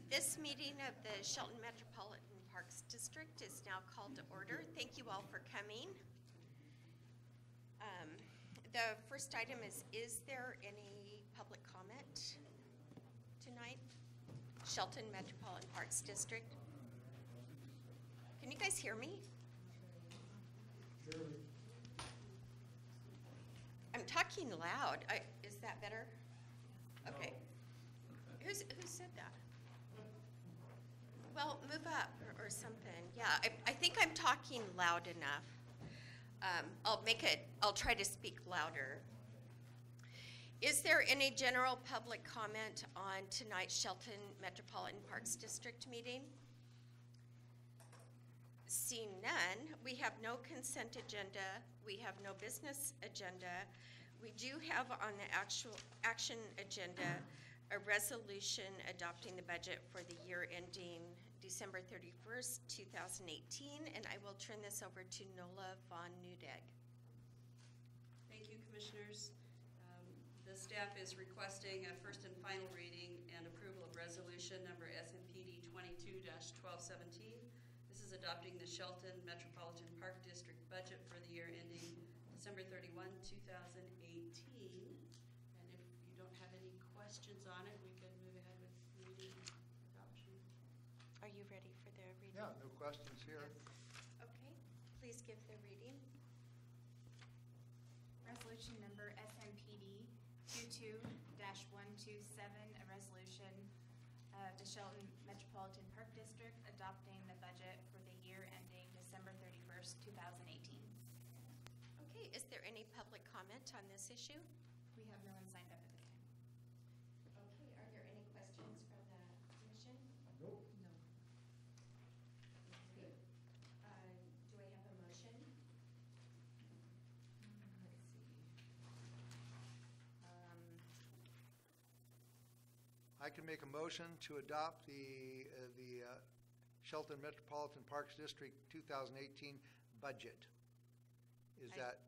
This meeting of the Shelton Metropolitan Parks District is now called to order. Thank you all for coming. The first item is there any public comment tonight? Shelton Metropolitan Parks District. Can you guys hear me? I'm talking loud. Is that better? Okay. Who said that? Well, move up or something. Yeah, I think I'm talking loud enough. I'll try to speak louder. Is there any general public comment on tonight's Shelton Metropolitan Parks District meeting? Seeing none, we have no consent agenda. We have no business agenda. We do have on the actual action agenda a resolution adopting the budget for the year ending December 31st, 2018, and I will turn this over to Nola von Nudegg. Thank you, Commissioners. The staff is requesting a first and final reading and approval of resolution number SMPD 22-1217. This is adopting the Shelton Metropolitan Park District budget for the year ending December 31, 2018. And if you don't have any questions on it, we can move ahead with reading adoption. Are you ready for the reading? Yeah, no questions here. Okay, please give the reading. Resolution number SMPD 22-127, a resolution of the Shelton Metropolitan Park District adopting the budget for the year ending December 31st, 2018. Okay, is there any public comment on this issue? We have no one signed up at this time. Okay, are there any questions from the commission? Nope. No. Okay. Do I have a motion? Let's see. I can make a motion to adopt the Shelton Metropolitan Parks District 2018 budget. Is that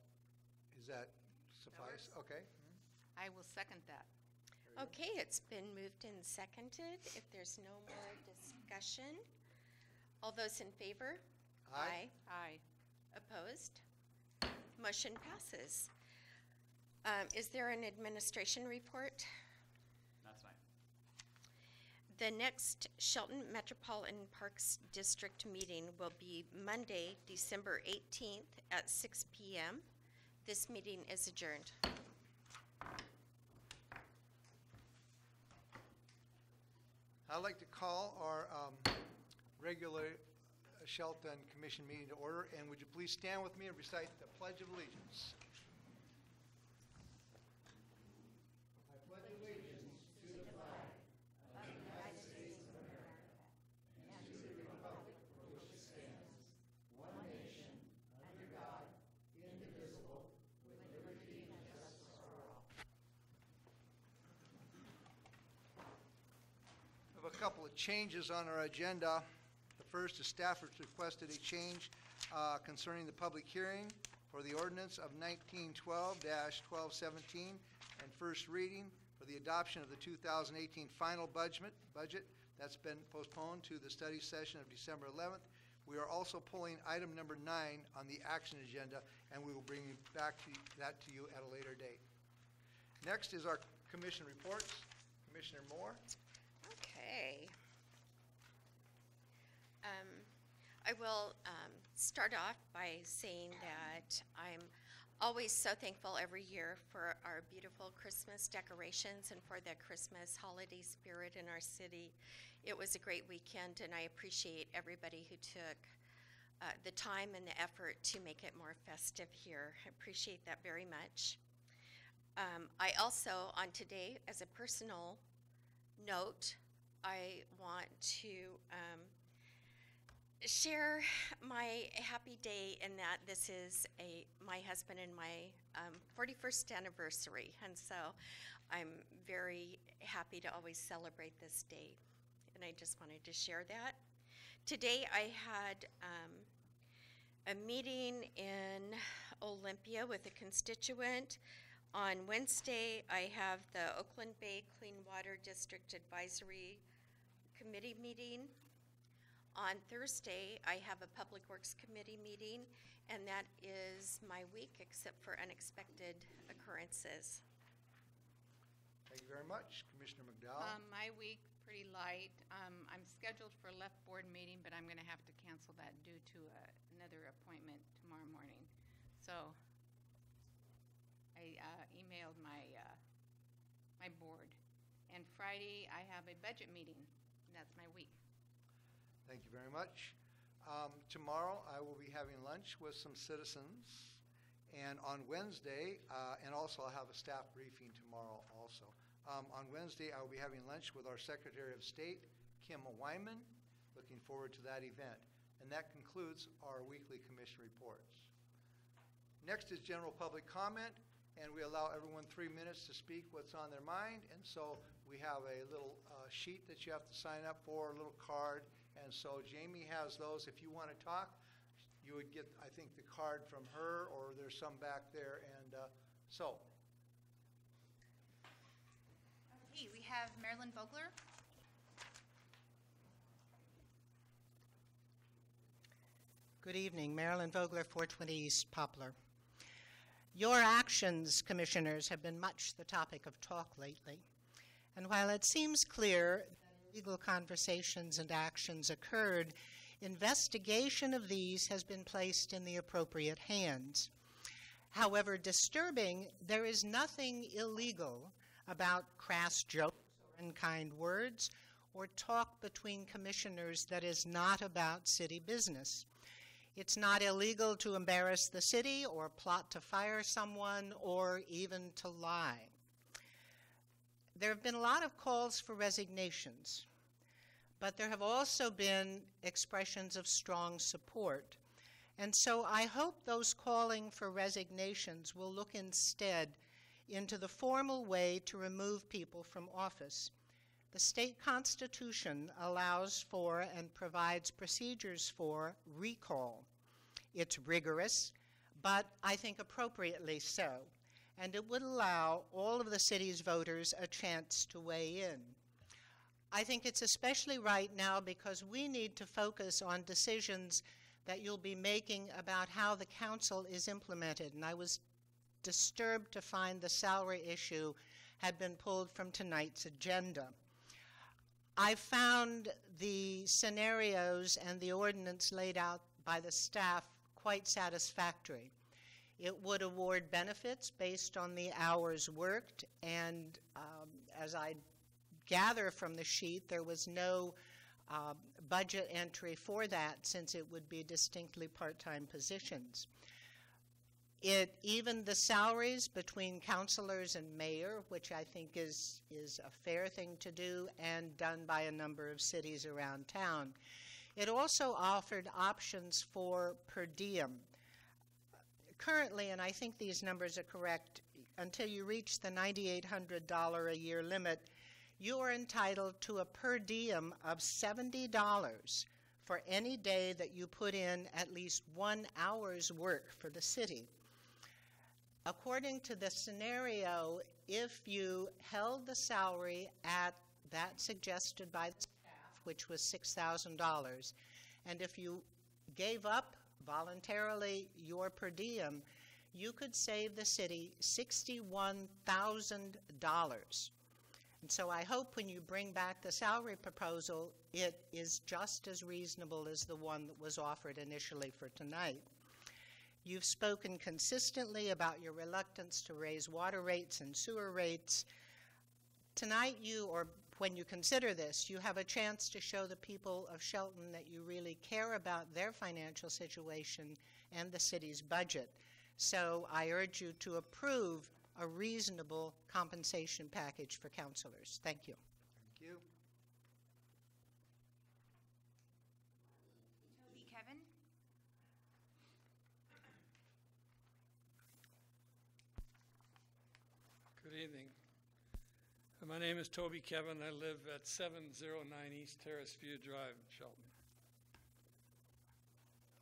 suffice? Okay. I will second that. Okay, it's been moved and seconded. If there's no more discussion, all those in favor? Aye. Aye. Opposed? Motion passes. Is there an administration report? That's fine. The next Shelton Metropolitan Parks District meeting will be Monday, December 18th at 6 p.m. This meeting is adjourned. I'd like to call our regular Shelton Commission meeting to order, and would you please stand with me and recite the Pledge of Allegiance? I pledge allegiance to the flag of the United States of America and to the republic for which it stands, one nation, under God, indivisible, with liberty and justice for all. We have a couple of changes on our agenda. The first is staff has requested a change concerning the public hearing for the ordinance of 1912-1217 and first reading for the adoption of the 2018 final budget. That's been postponed to the study session of December 11th. We are also pulling item number 9 on the action agenda, and we will bring that to you at a later date. Next is our commission reports. Commissioner Moore. Okay. I will start off by saying that I'm always so thankful every year for our beautiful Christmas decorations and for the Christmas holiday spirit in our city. It was a great weekend, and I appreciate everybody who took the time and the effort to make it more festive here. I appreciate that very much. I also, on today, as a personal note, I want to share my happy day in that this is my husband and my 41st anniversary, and so I'm very happy to always celebrate this day, and I just wanted to share that. Today I had a meeting in Olympia with a constituent. On Wednesday I have the Oakland Bay Clean Water District Advisory committee meeting. On Thursday, I have a Public Works Committee meeting, and that is my week except for unexpected occurrences. Thank you very much. Commissioner McDowell? My week, pretty light. I'm scheduled for a left board meeting, but I'm going to have to cancel that due to another appointment tomorrow morning. So I emailed my board. And Friday, I have a budget meeting, and that's my week. Thank you very much. Tomorrow, I will be having lunch with some citizens. And on Wednesday, and also I'll have a staff briefing tomorrow also. On Wednesday, I will be having lunch with our Secretary of State, Kim Wyman. Looking forward to that event. And that concludes our weekly commission reports. Next is general public comment, and we allow everyone 3 minutes to speak what's on their mind. And so we have a little sheet that you have to sign up for, a little card. And so Jamie has those. If you want to talk, you would get, I think, the card from her, or there's some back there. And so. Okay, we have Marilyn Vogler. Good evening. Marilyn Vogler, 420 East Poplar. Your actions, commissioners, have been much the topic of talk lately. And while it seems clear that illegal conversations and actions occurred, investigation of these has been placed in the appropriate hands. However disturbing, there is nothing illegal about crass jokes or unkind words or talk between commissioners that is not about city business. It's not illegal to embarrass the city or plot to fire someone or even to lie. There have been a lot of calls for resignations, but there have also been expressions of strong support. And so I hope those calling for resignations will look instead into the formal way to remove people from office. The state constitution allows for and provides procedures for recall. It's rigorous, but I think appropriately so, and it would allow all of the city's voters a chance to weigh in. I think it's especially right now because we need to focus on decisions that you'll be making about how the council is implemented, and I was disturbed to find the salary issue had been pulled from tonight's agenda. I found the scenarios and the ordinance laid out by the staff quite satisfactory. It would award benefits based on the hours worked, and as I gather from the sheet, there was no budget entry for that since it would be distinctly part-time positions. It evened the salaries between councilors and mayor, which I think is a fair thing to do and done by a number of cities around town. It also offered options for per diem. Currently, and I think these numbers are correct, until you reach the $9,800 a year limit, you are entitled to a per diem of $70 for any day that you put in at least 1 hour's work for the city. According to the scenario, if you held the salary at that suggested by the staff, which was $6,000, and if you gave up voluntarily your per diem, you could save the city $61,000. And so I hope when you bring back the salary proposal, it is just as reasonable as the one that was offered initially for tonight. You've spoken consistently about your reluctance to raise water rates and sewer rates. Tonight, when you consider this, you have a chance to show the people of Shelton that you really care about their financial situation and the city's budget. So I urge you to approve a reasonable compensation package for councilors. Thank you. Thank you. Toby Kevin. Good evening. My name is Toby Kevin. I live at 709 East Terrace View Drive in Shelton.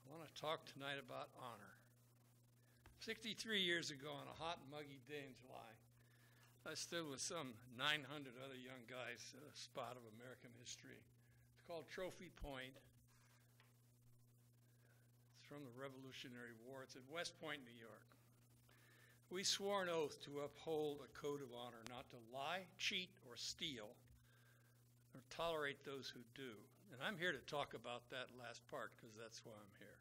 I want to talk tonight about honor. 63 years ago on a hot and muggy day in July, I stood with some 900 other young guys at a spot of American history called Trophy Point. It's from the Revolutionary War. It's at West Point, New York. We swore an oath to uphold a code of honor, not to lie, cheat, or steal, or tolerate those who do. And I'm here to talk about that last part because that's why I'm here.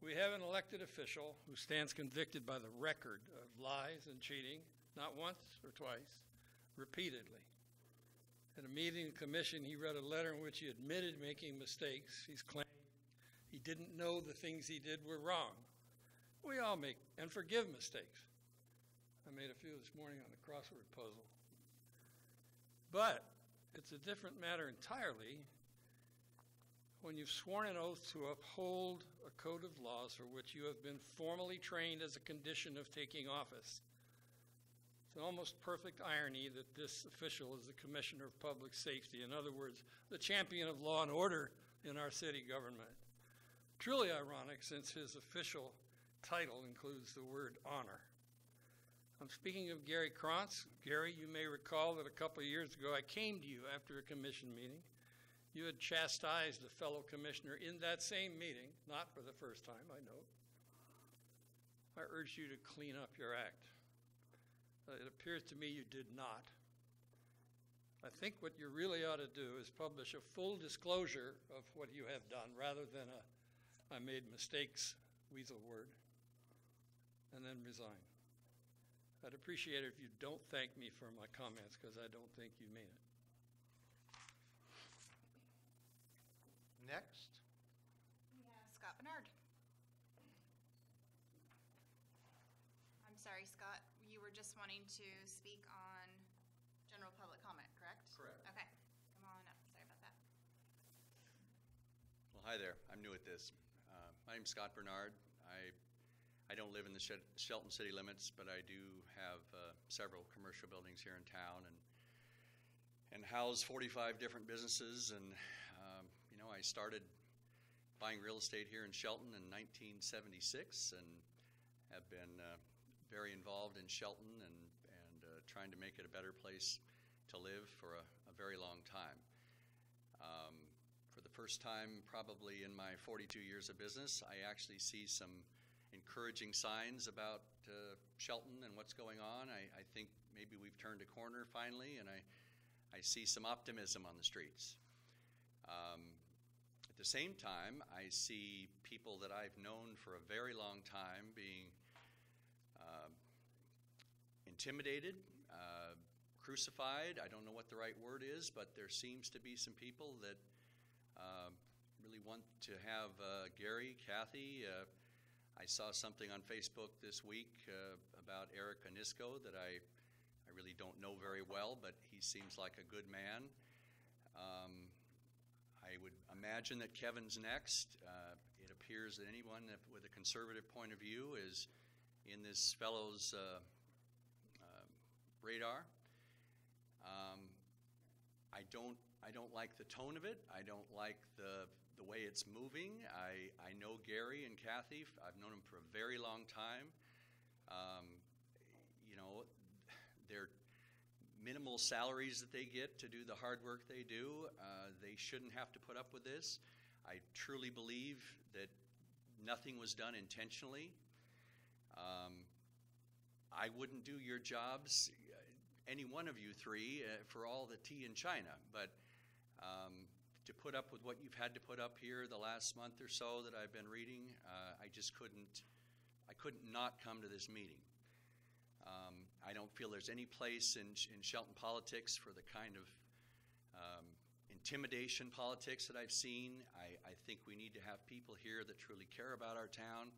We have an elected official who stands convicted by the record of lies and cheating, not once or twice, repeatedly. At a meeting of the commission, he read a letter in which he admitted making mistakes. He's claimed he didn't know the things he did were wrong. We all make and forgive mistakes. I made a few this morning on the crossword puzzle. But it's a different matter entirely when you've sworn an oath to uphold a code of laws for which you have been formally trained as a condition of taking office. It's an almost perfect irony that this official is the Commissioner of Public Safety. In other words, the champion of law and order in our city government. Truly ironic, since his official title includes the word honor. I'm speaking of Gary Krantz. Gary, you may recall that a couple of years ago I came to you after a commission meeting. You had chastised a fellow commissioner in that same meeting, not for the first time, I know. I urged you to clean up your act. It appears to me you did not. I think what you really ought to do is publish a full disclosure of what you have done rather than a I made mistakes weasel word and then resign. I'd appreciate it if you don't thank me for my comments because I don't think you mean it. Next. We have Scott Bernard. I'm sorry, Scott, you were just wanting to speak on general public comment, correct? Correct. Okay, come on up. Sorry about that. Well, hi there. I'm new at this. My name's Scott Bernard. I don't live in the Shelton city limits, but I do have several commercial buildings here in town and house 45 different businesses. And I started buying real estate here in Shelton in 1976 and have been very involved in Shelton and trying to make it a better place to live for a very long time. For the first time probably in my 42 years of business, I actually see some encouraging signs about Shelton and what's going on. I think maybe we've turned a corner finally, and I see some optimism on the streets. At the same time, I see people that I've known for a very long time being intimidated, crucified. I don't know what the right word is, but there seems to be some people that really want to have Gary, Kathy. I saw something on Facebook this week about Eric Anisco that I really don't know very well, but he seems like a good man. I would imagine that Kevin's next. It appears that anyone with a conservative point of view is in this fellow's radar. I don't like the tone of it. I don't like the way it's moving. I know Gary and Kathy. I've known them for a very long time. Their minimal salaries that they get to do the hard work they do, they shouldn't have to put up with this. I truly believe that nothing was done intentionally. I wouldn't do your jobs, any one of you three, for all the tea in China, but to put up with what you've had to put up here the last month or so that I've been reading, I couldn't not come to this meeting. I don't feel there's any place in Shelton politics for the kind of intimidation politics that I've seen. I think we need to have people here that truly care about our town,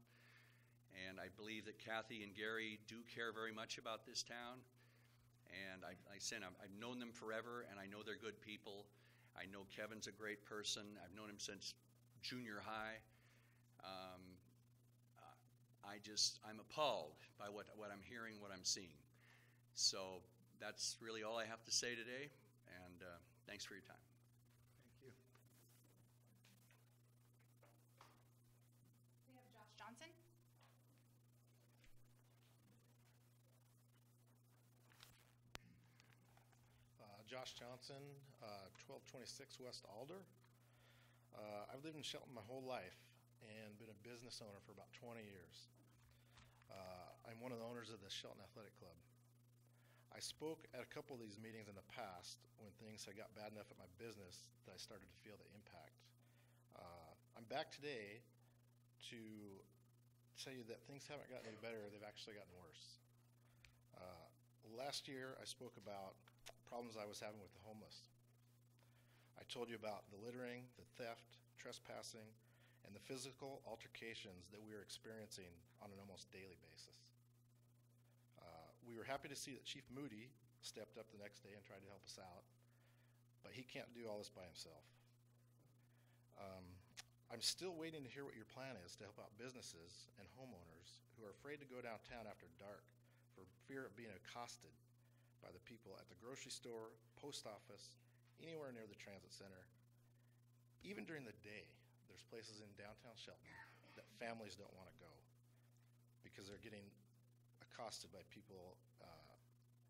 and I believe that Kathy and Gary do care very much about this town. And I said, I've known them forever, and I know they're good people. I know Kevin's a great person. I've known him since junior high. I'm appalled by what I'm hearing, what I'm seeing. So that's really all I have to say today, and thanks for your time. Thank you. We have Josh Johnson. Josh Johnson, 1226 West Alder. I've lived in Shelton my whole life and been a business owner for about 20 years. I'm one of the owners of the Shelton Athletic Club. I spoke at a couple of these meetings in the past when things had got bad enough at my business that I started to feel the impact. I'm back today to tell you that things haven't gotten any better, they've actually gotten worse. Last year, I spoke about problems I was having with the homeless. I told you about the littering, the theft, trespassing, and the physical altercations that we are experiencing on an almost daily basis. We were happy to see that Chief Moody stepped up the next day and tried to help us out, but he can't do all this by himself. I'm still waiting to hear what your plan is to help out businesses and homeowners who are afraid to go downtown after dark for fear of being accosted by the people at the grocery store, post office, anywhere near the transit center. Even during the day, there's places in downtown Shelton that families don't want to go because they're getting accosted by people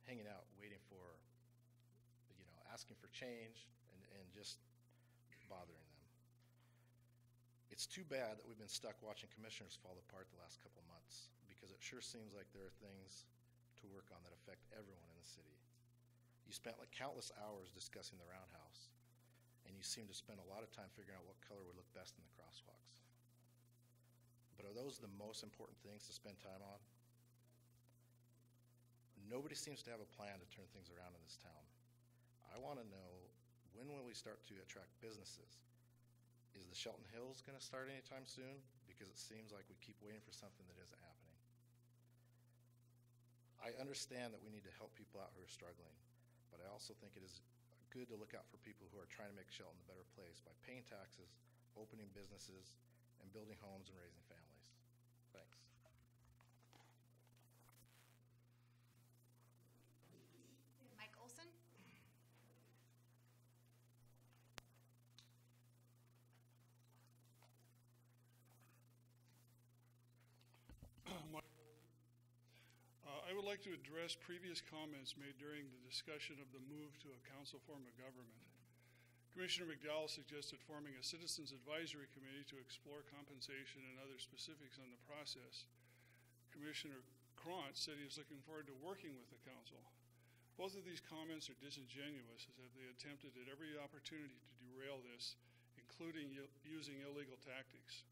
hanging out, waiting for, asking for change and just bothering them. It's too bad that we've been stuck watching commissioners fall apart the last couple months because it sure seems like there are things to work on that affect everyone in the city. You spent like countless hours discussing the roundhouse, and you seem to spend a lot of time figuring out what color would look best in the crosswalks. But are those the most important things to spend time on? Nobody seems to have a plan to turn things around in this town. I want to know, when will we start to attract businesses? Is the Shelton Hills going to start anytime soon? Because it seems like we keep waiting for something that isn't happening. I understand that we need to help people out who are struggling, but I also think it is good to look out for people who are trying to make Shelton a better place by paying taxes, opening businesses, and building homes and raising families. Thanks. Mike Olson? I would like to address previous comments made during the discussion of the move to a council form of government. Commissioner McDowell suggested forming a citizens advisory committee to explore compensation and other specifics on the process. Commissioner Krantz said he was looking forward to working with the council. Both of these comments are disingenuous, as they attempted at every opportunity to derail this, including using illegal tactics.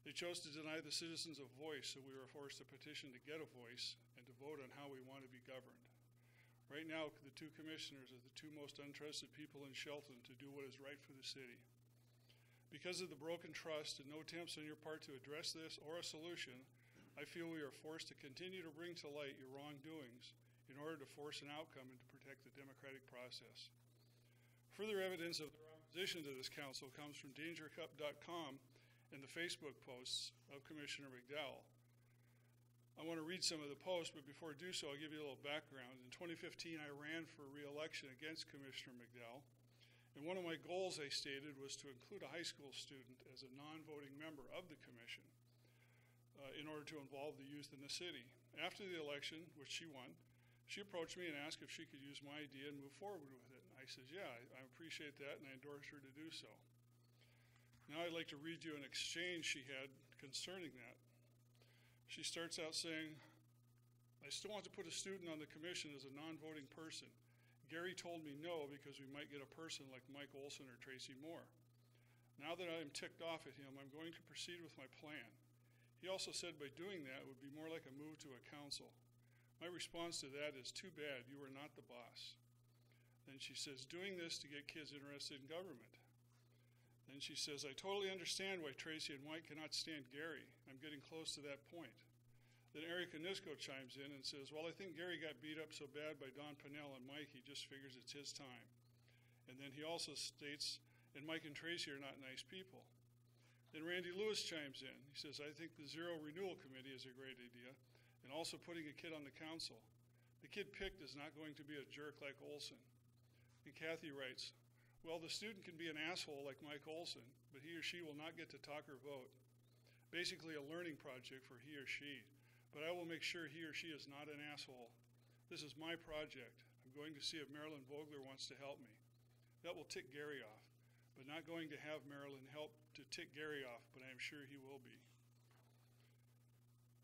They chose to deny the citizens a voice, so we were forced to petition to get a voice and to vote on how we want to be governed. Right now, the two commissioners are the two most untrusted people in Shelton to do what is right for the city. Because of the broken trust and no attempts on your part to address this or a solution, I feel we are forced to continue to bring to light your wrongdoings in order to force an outcome and to protect the democratic process. Further evidence of their opposition to this council comes from dangercup.com and the Facebook posts of Commissioner McDowell. I want to read some of the posts, but before I do so, I'll give you a little background. In 2015, I ran for re-election against Commissioner McDowell, and one of my goals I stated was to include a high school student as a non-voting member of the commission in order to involve the youth in the city. After the election, which she won, she approached me and asked if she could use my idea and move forward with it. And I said, yeah, I appreciate that, and I endorse her to do so. Now I'd like to read you an exchange she had concerning that. She starts out saying, I still want to put a student on the commission as a non-voting person. Gary told me no because we might get a person like Mike Olson or Tracy Moore. Now that I am ticked off at him, I'm going to proceed with my plan. He also said by doing that it would be more like a move to a council. My response to that is, too bad, you are not the boss. Then she says, doing this to get kids interested in government. Then she says, I totally understand why Tracy and Mike cannot stand Gary. I'm getting close to that point. Then Eric Anisco chimes in and says, well, I think Gary got beat up so bad by Don Pennell and Mike, he just figures it's his time. And then he also states, and Mike and Tracy are not nice people. Then Randy Lewis chimes in. He says, I think the Zero Renewal Committee is a great idea, and also putting a kid on the council. The kid picked is not going to be a jerk like Olson. And Kathy writes, well, the student can be an asshole like Mike Olson, but he or she will not get to talk or vote. Basically a learning project for he or she, but I will make sure he or she is not an asshole. This is my project. I'm going to see if Marilyn Vogler wants to help me. That will tick Gary off, but not going to have Marilyn help to tick Gary off, but I am sure he will be.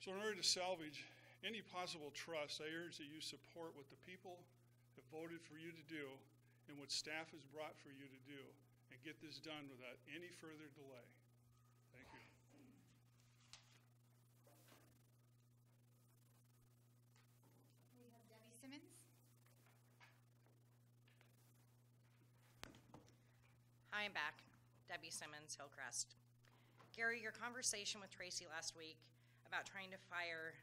So in order to salvage any possible trust, I urge that you support what the people have voted for you to do and what staff has brought for you to do, and get this done without any further delay. Thank you. We have Debbie Simmons. Hi, I'm back. Debbie Simmons, Hillcrest. Gary, your conversation with Tracy last week about trying to fire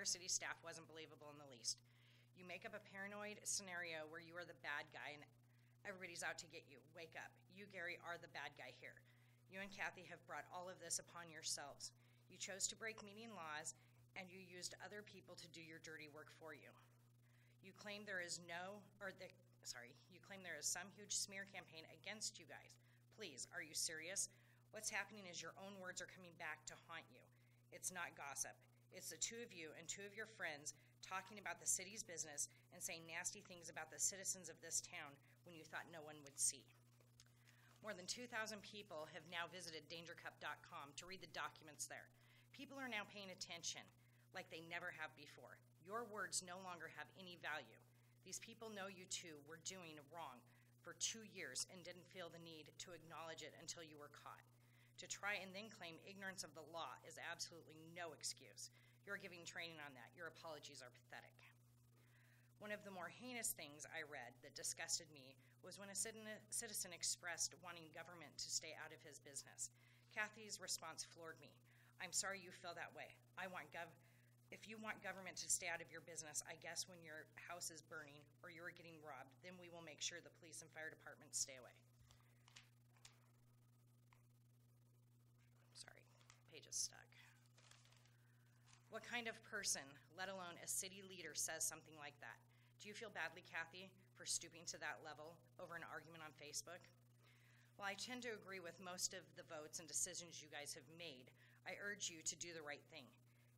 city staff wasn't believable in the least. You make up a paranoid scenario where you are the bad guy and everybody's out to get you. Wake up. You, Gary, are the bad guy here. You and Kathy have brought all of this upon yourselves. You chose to break meeting laws, and you used other people to do your dirty work for you. You claim there is some huge smear campaign against you guys. Please, are you serious? What's happening is your own words are coming back to haunt you. It's not gossip. It's the two of you and two of your friends talking about the city's business and saying nasty things about the citizens of this town when you thought no one would see. More than 2,000 people have now visited dangercup.com to read the documents there. People are now paying attention like they never have before. Your words no longer have any value. These people know you two were doing wrong for 2 years and didn't feel the need to acknowledge it until you were caught. To try and then claim ignorance of the law is absolutely no excuse. You're giving training on that. Your apologies are pathetic. One of the more heinous things I read that disgusted me was when a citizen expressed wanting government to stay out of his business. Kathy's response floored me. I'm sorry you feel that way. If you want government to stay out of your business, I guess when your house is burning or you're getting robbed, then we will make sure the police and fire departments stay away. Sorry, page is stuck. What kind of person, let alone a city leader, says something like that? Do you feel badly, Kathy, for stooping to that level over an argument on Facebook? While I tend to agree with most of the votes and decisions you guys have made, I urge you to do the right thing.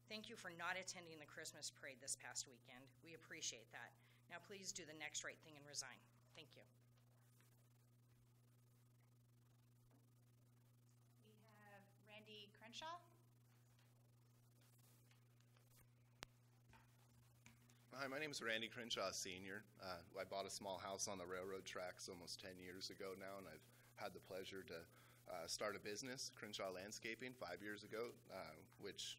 Thank you for not attending the Christmas parade this past weekend. We appreciate that. Now please do the next right thing and resign. Thank you. We have Randy Crenshaw. Hi, my name is Randy Crenshaw, Sr. I bought a small house on the railroad tracks almost 10 years ago now, and I've had the pleasure to start a business, Crenshaw Landscaping, 5 years ago, which,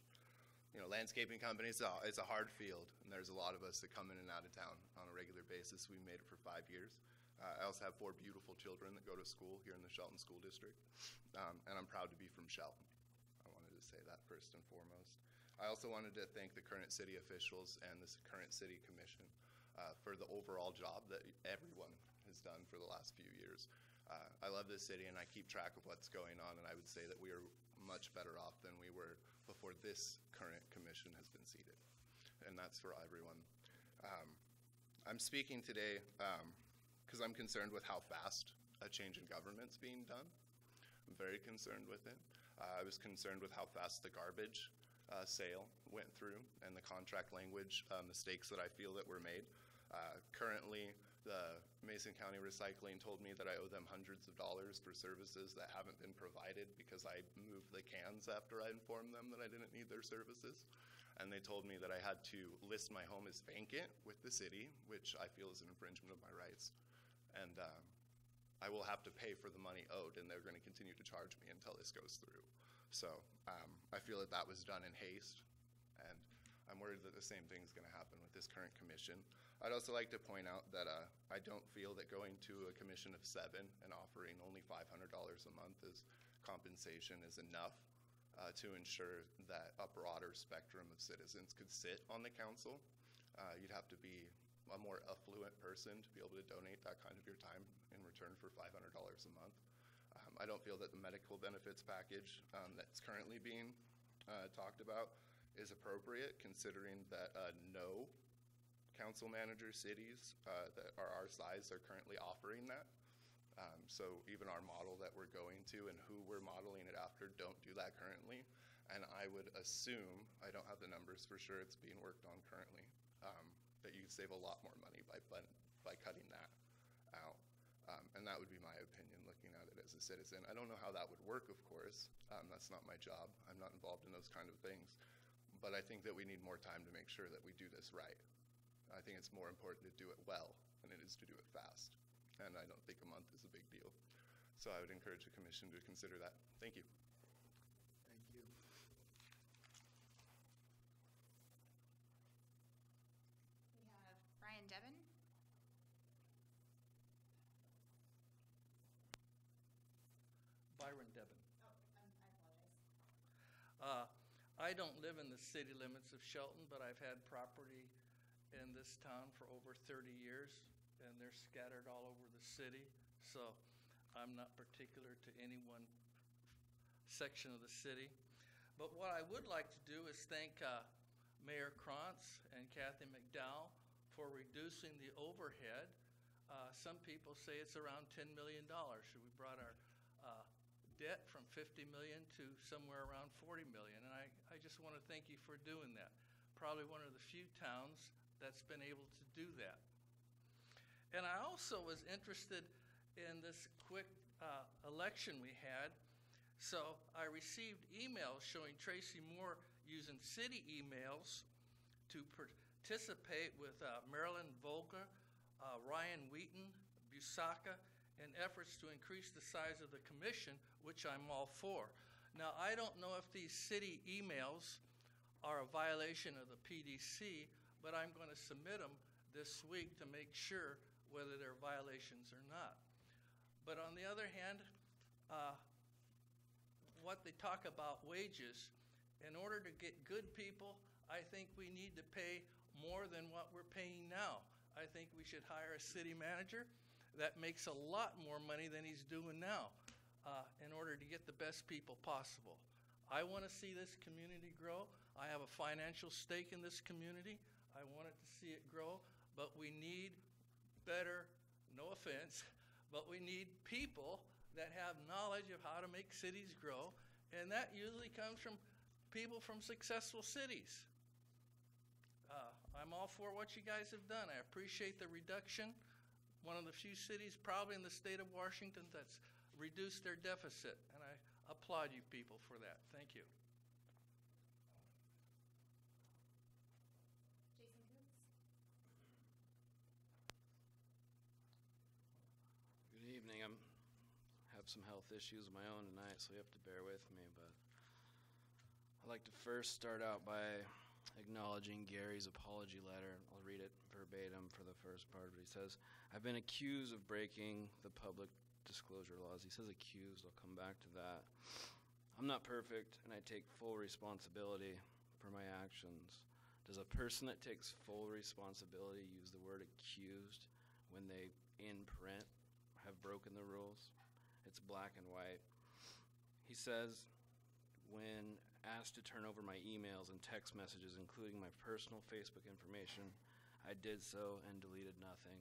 landscaping companies, it's a hard field, and there's a lot of us that come in and out of town on a regular basis. We made it for 5 years. I also have 4 beautiful children that go to school here in the Shelton School District, and I'm proud to be from Shelton. I wanted to say that first and foremost. I also wanted to thank the current city officials and the current city commission for the overall job that everyone has done for the last few years. I love this city, and I keep track of what's going on, and I would say that we are much better off than we were before this current commission has been seated, and that's for everyone. I'm speaking today because I'm concerned with how fast a change in government's being done. I'm very concerned with it. I was concerned with how fast the garbage sale went through and the contract language mistakes that I feel that were made. Currently, the Mason County Recycling told me that I owe them hundreds of dollars for services that haven't been provided because I moved the cans after I informed them that I didn't need their services. And they told me that I had to list my home as vacant with the city, which I feel is an infringement of my rights. And I will have to pay for the money owed, and they're going to continue to charge me until this goes through. So I feel that that was done in haste, and I'm worried that the same thing is going to happen with this current commission. I'd also like to point out that I don't feel that going to a commission of 7 and offering only $500 a month as compensation is enough to ensure that a broader spectrum of citizens could sit on the council. You'd have to be a more affluent person to be able to donate that kind of your time in return for $500 a month. I don't feel that the medical benefits package that's currently being talked about is appropriate, considering that no council manager cities that are our size are currently offering that. So even our model that we're going to and who we're modeling it after don't do that currently. And I would assume, I don't have the numbers for sure, it's being worked on currently, that you could save a lot more money by cutting that out. And that would be my opinion, looking at it as a citizen. I don't know how that would work, of course. That's not my job. I'm not involved in those kind of things. But I think that we need more time to make sure that we do this right. I think it's more important to do it well than it is to do it fast. And I don't think a month is a big deal. So I would encourage the commission to consider that. Thank you. Thank you. We have Brian Devon. Byron Devon. Oh, I apologize. I don't live in the city limits of Shelton, but I've had property in this town for over 30 years, and they're scattered all over the city. So I'm not particular to any one section of the city. But what I would like to do is thank Mayor Krantz and Kathy McDowell for reducing the overhead. Some people say it's around $10 million. We brought our debt from $50 million to somewhere around $40 million. And I just want to thank you for doing that. Probably one of the few towns that's been able to do that. And I also was interested in this quick election we had. So I received emails showing Tracy Moore using city emails to participate with Marilyn Vogler, Ryan Wheaton, Busaka, in efforts to increase the size of the commission, which I'm all for. Now, I don't know if these city emails are a violation of the PDC, but I'm going to submit them this week to make sure whether they're violations or not. But on the other hand, what they talk about wages, in order to get good people, I think we need to pay more than what we're paying now. I think we should hire a city manager that makes a lot more money than he's doing now in order to get the best people possible. I want to see this community grow. I have a financial stake in this community. I want it to see it grow, but we need better, no offense, but we need people that have knowledge of how to make cities grow, and that usually comes from people from successful cities. I'm all for what you guys have done. I appreciate the reduction. One of the few cities probably in the state of Washington that's reduced their deficit, and I applaud you people for that. Thank you. Jason Coots. Good evening. I have some health issues of my own tonight, so you have to bear with me, but I'd like to first start out by acknowledging Gary's apology letter. I'll read it verbatim for the first part. But he says, I've been accused of breaking the public disclosure laws. He says accused. I'll come back to that. I'm not perfect, and I take full responsibility for my actions. Does a person that takes full responsibility use the word accused when they, in print, have broken the rules? It's black and white. He says, when asked to turn over my emails and text messages, including my personal Facebook information, I did so and deleted nothing.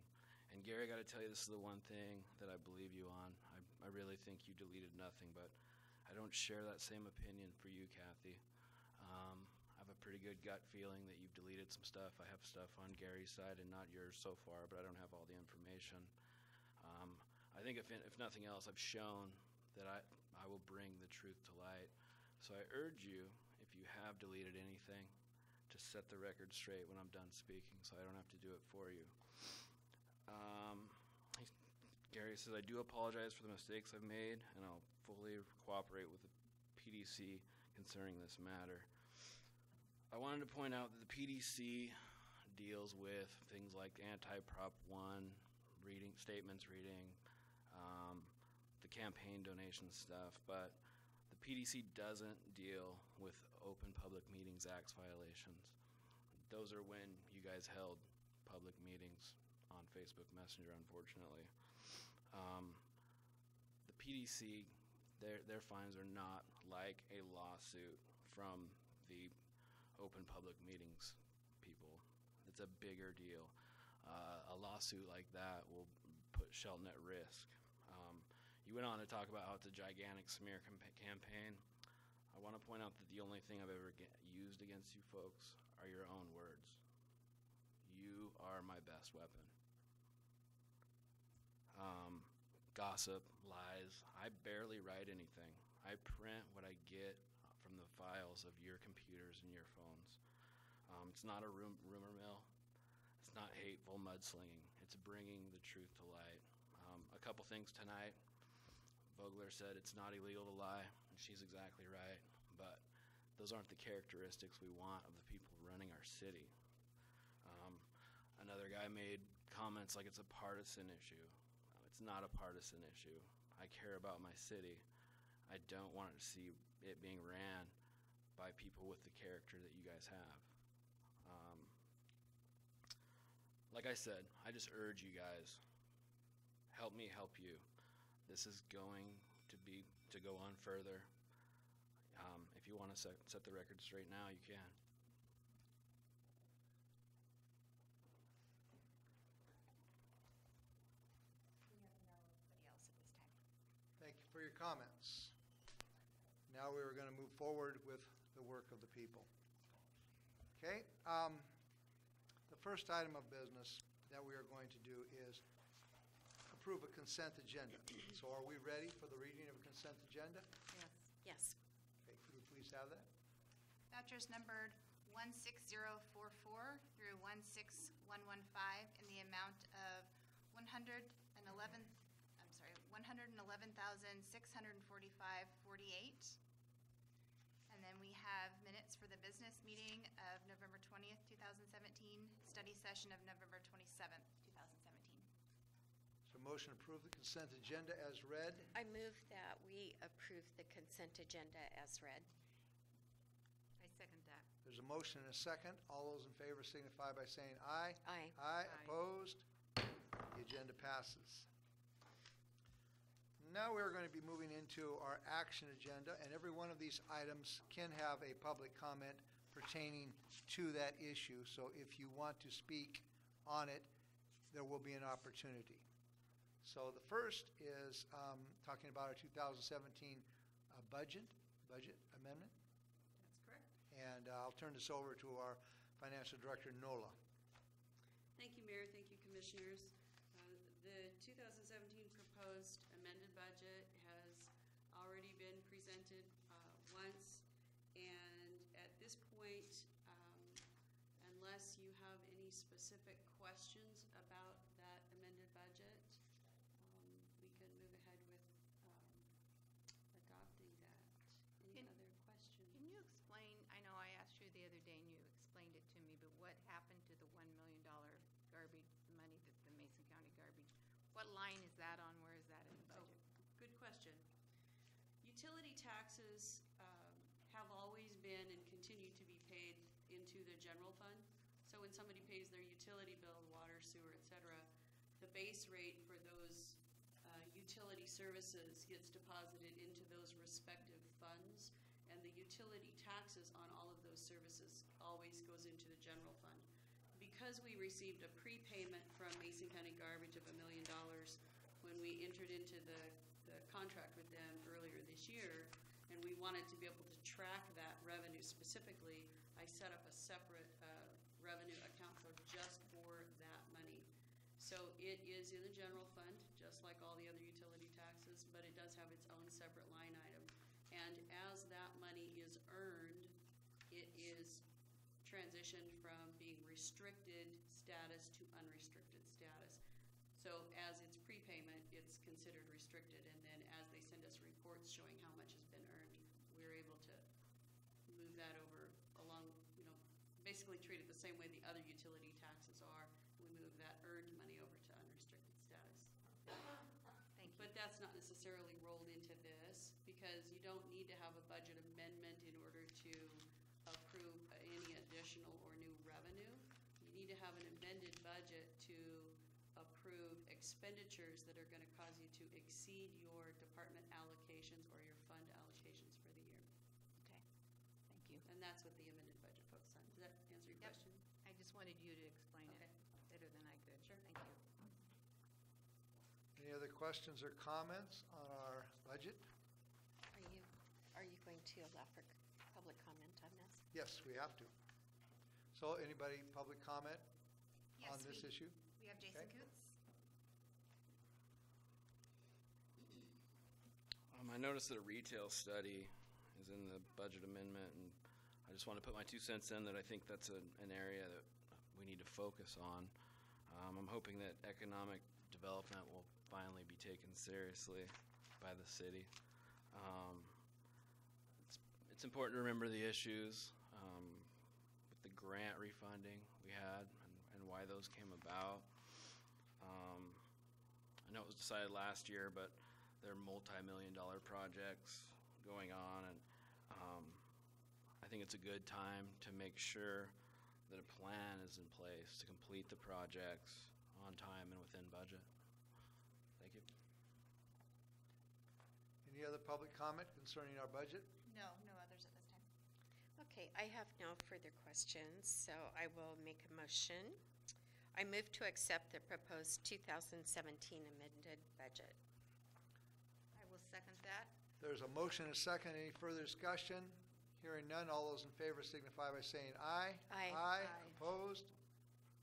And Gary, I got to tell you, this is the one thing that I believe you on. I really think you deleted nothing, but I don't share that same opinion for you, Kathy. I have a pretty good gut feeling that you've deleted some stuff. I have stuff on Gary's side and not yours so far, but I don't have all the information. I think if nothing else, I've shown that I will bring the truth to light. So I urge you, if you have deleted anything, to set the record straight when I'm done speaking so I don't have to do it for you. Gary says, I do apologize for the mistakes I've made, and I'll fully cooperate with the PDC concerning this matter. I wanted to point out that the PDC deals with things like anti-Prop 1, statements reading, the campaign donation stuff, but the PDC doesn't deal with Open Public Meetings Act violations. Those are when you guys held public meetings on Facebook Messenger, unfortunately. The PDC, their fines are not like a lawsuit from the Open Public Meetings people. It's a bigger deal. A lawsuit like that will put Shelton at risk. You went on to talk about how it's a gigantic smear campaign. I want to point out that the only thing I've ever used against you folks are your own words. You are my best weapon. Gossip, lies. I barely write anything. I print what I get from the files of your computers and your phones. It's not a rumor mill. It's not hateful mudslinging. It's bringing the truth to light. A couple things tonight. Vogler said it's not illegal to lie, and she's exactly right. But those aren't the characteristics we want of the people running our city. Another guy made comments like it's a partisan issue. It's not a partisan issue. I care about my city. I don't want to see it being ran by people with the character that you guys have. Like I said, I just urge you guys, help me help you. This is going to go on further. If you want to set the record straight now, you can. We have nobody else at this time. Thank you for your comments. Now we are going to move forward with the work of the people. Okay. The first item of business that we are going to do is approve a consent agenda. So are we ready for the reading of a consent agenda? Yes. Yes. Okay, could we please have that? Vouchers numbered 16044 through 16115 in the amount of $111,645.48. And then we have minutes for the business meeting of November 20th, 2017, study session of November 27th, 2017. So motion to approve the consent agenda as read. I move that we approve the consent agenda as read. I second that. There's a motion and a second. All those in favor signify by saying aye. Aye. Aye. Opposed? The agenda passes. Now we're going to be moving into our action agenda, and every one of these items can have a public comment pertaining to that issue. So if you want to speak on it, there will be an opportunity. So the first is talking about our 2017 budget amendment. That's correct. And I'll turn this over to our Financial Director, Nola. Thank you, Mayor. Thank you, Commissioners. The 2017 proposed amended budget has already been presented once, and at this point, unless you have any specific questions about that amended budget, we can move ahead with adopting that. Any other questions? Can you explain, I know I asked you the other day and you explained it to me, but what happened to the $1 million garbage, the money that the Mason County garbage, what line is that on? Where is that in the budget? Good question. Utility taxes have always been and continue to be paid into the general fund. So when somebody pays their utility bill, water, sewer, et cetera, the base rate for those utility services gets deposited into those respective funds, and the utility taxes on all of those services always goes into the general fund. Because we received a prepayment from Mason County Garbage of $1 million when we entered into the contract with them earlier this year, and we wanted to be able to track that revenue specifically, I set up a separate revenue account code just for that money. So it is in the general fund, just like all the other utility taxes, but it does have its own separate line item. And as that money is earned, it is transitioned from being restricted status to unrestricted status. So as it's prepayment, it's considered restricted, and then as they send us reports showing how much has been earned, we're able to move that over along, basically treat it the same way the other utility taxes are. We move that earned money over to unrestricted status. Thank you. But that's not necessarily rolled into this, because you don't need to have a budget amendment in order to approve any additional or new revenue. You need to have an amended budget to approve expenditures that are going to cause you to exceed your department allocations or your fund allocations for the year. Okay, thank you. And that's what the amended budget focuses on. Does that answer your Yep. question? I just wanted you to explain it Okay. better than I could. Sure. Thank you. Any other questions or comments on our budget? Are you going to allow for public comment on this? Yes, we have to. So anybody, public comment on Yes, this issue? We have Jason Okay. Coots. I noticed that a retail study is in the budget amendment, and I just want to put my 2 cents in that I think that's an area that we need to focus on. I'm hoping that economic development will finally be taken seriously by the city. It's important to remember the issues with the grant refunding we had and why those came about. I know it was decided last year, but there are multi-million-dollar projects going on, and I think it's a good time to make sure that a plan is in place to complete the projects on time and within budget. Thank you. Any other public comment concerning our budget? No, no others at this time. Okay, I have no further questions, so I will make a motion. I move to accept the proposed 2017 amended budget. I will second that. There's a motion and a second. Any further discussion? Hearing none, all those in favor signify by saying aye. Aye. Aye. Aye. Opposed?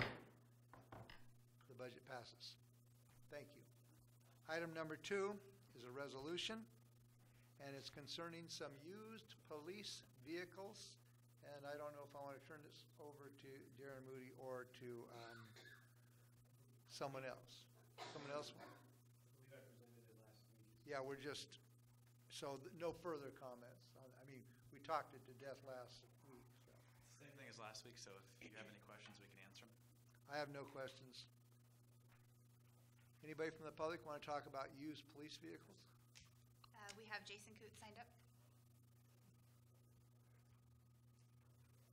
The budget passes. Thank you. Item number 2 is a resolution, and it's concerning some used police vehicles. And I don't know if I want to turn this over to Darren Moody or to someone else. Someone else? Yeah, we're just, no further comments. I mean, we talked it to death last week, so. Same thing as last week, so if you have any questions, we can answer them. I have no questions. Anybody from the public want to talk about used police vehicles? We have Jason Coots signed up.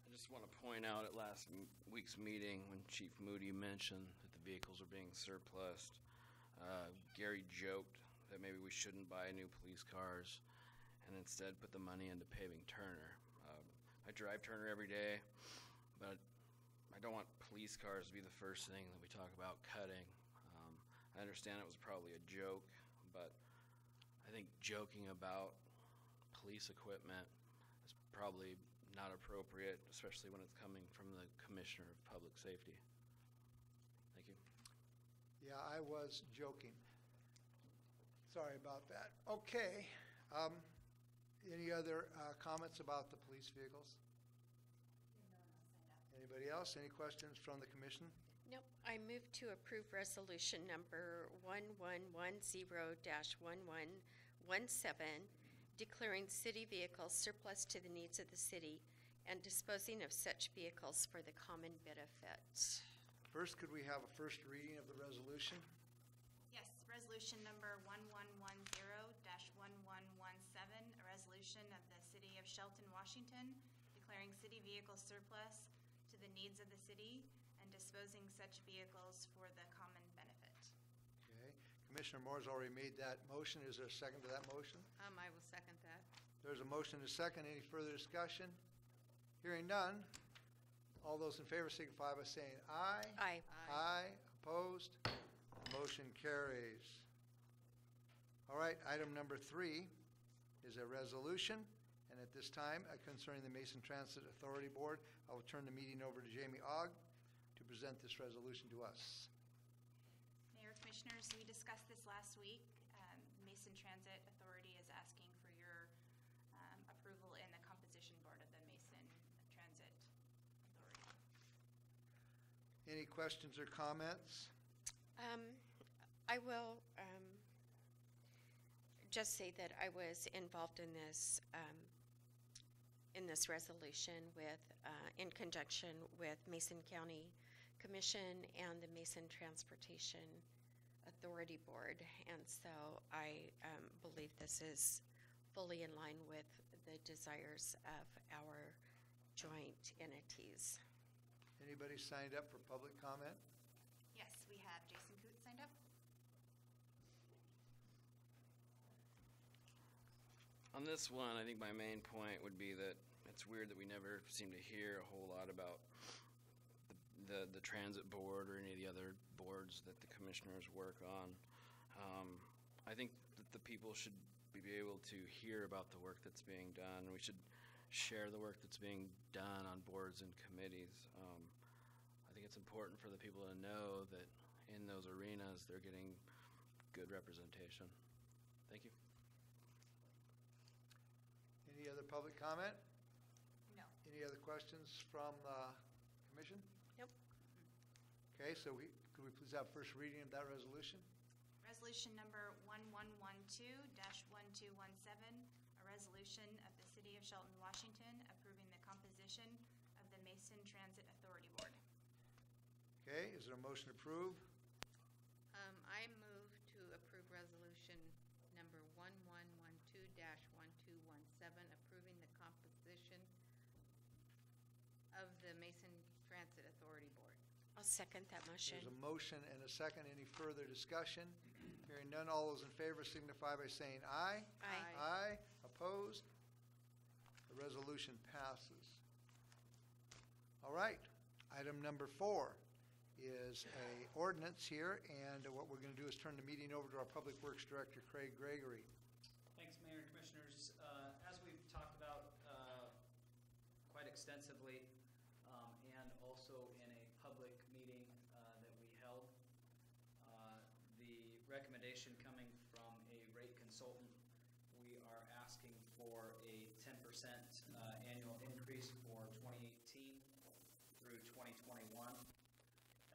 I just want to point out at last week's meeting when Chief Moody mentioned that the vehicles are being surplused, Gary joked that maybe we shouldn't buy new police cars and instead put the money into paving Turner. I drive Turner every day, but I don't want police cars to be the first thing that we talk about cutting. I understand it was probably a joke, but I think joking about police equipment is probably not appropriate, especially when it's coming from the Commissioner of Public Safety. Thank you. Yeah, I was joking. Sorry about that. Okay. Any other comments about the police vehicles? Anybody else? Any questions from the commission? Nope. I move to approve resolution number 1110-1117, declaring city vehicles surplus to the needs of the city and disposing of such vehicles for the common benefit. First, could we have a first reading of the resolution? Yes, resolution number 1110-1117, a resolution of the City of Shelton, Washington, declaring city vehicles surplus to the needs of the city and disposing such vehicles for the common benefit. Okay. Commissioner Moore's already made that motion. Is there a second to that motion? I will second that. There's a motion and a second. Any further discussion? Hearing none. All those in favor signify by saying aye. Aye. Aye. Opposed? Motion carries. All right, item number 3 is a resolution, and at this time, concerning the Mason Transit Authority Board, I will turn the meeting over to Jamie Ogg to present this resolution to us. Mayor, Commissioners, we discussed this last week. Mason Transit Authority is asking for your approval in the composition board of the Mason Transit Authority. Any questions or comments? I will just say that I was involved in this resolution with, in conjunction with Mason County Commission and the Mason Transportation Authority Board, and so I believe this is fully in line with the desires of our joint entities. Anybody signed up for public comment? Yes, we have Jason Coots signed up. On this one, I think my main point would be that it's weird that we never seem to hear a whole lot about the transit board or any of the other boards that the commissioners work on. I think that the people should be able to hear about the work that's being done. We should share the work that's being done on boards and committees. I think it's important for the people to know that in those arenas, they're getting good representation. Thank you. Any other public comment? No. Any other questions from the commission? Nope. Okay, so could we please have first reading of that resolution? Resolution number 1112-1217, a resolution of the City of Shelton, Washington, approving the composition of the Mason Transit Authority Board. Okay, is there a motion to approve? I move to approve resolution number 1112-1217, approving the composition of the Mason Transit Authority Board. I'll second that motion. There's a motion and a second. Any further discussion? Hearing none, all those in favor signify by saying aye. Aye. Aye. Opposed? The resolution passes. All right. Item number 4 is a ordinance here, and what we're going to do is turn the meeting over to our Public Works Director, Craig Gregory. Thanks, Mayor and Commissioners. As we've talked about quite extensively, and also in a public meeting that we held, the recommendation coming from a rate consultant, we are asking for a 10% annual increase for 2018 through 2021,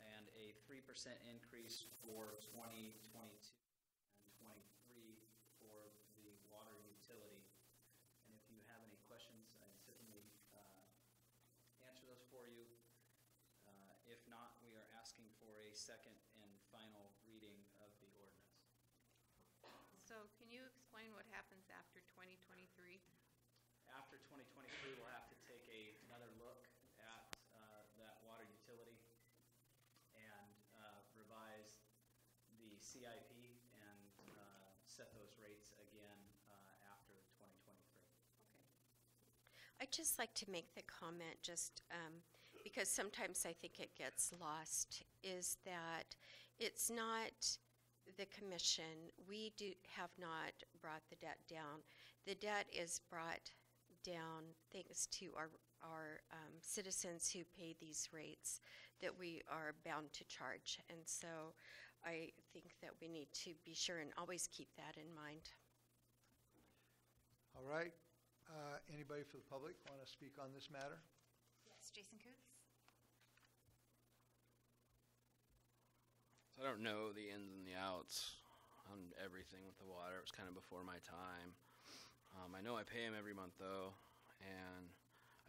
and a 3% increase for 2022 and 23 for the water utility. And if you have any questions, I'd certainly answer those for you. If not, we are asking for a second and final reading of the ordinance. So can you explain what happens after 2023? After 2023, we'll have to take another look at that water utility and revise the CIP and set those rates again after 2023. I'd just like to make the comment, just because sometimes I think it gets lost, is that it's not the commission. We have not brought the debt down. The debt is brought down thanks to our citizens who pay these rates that we are bound to charge. And so I think that we need to be sure and always keep that in mind. All right. Anybody for the public want to speak on this matter? Yes, Jason Coots. So I don't know the ins and the outs on everything with the water. It was kind of before my time. I know I pay him every month, though, and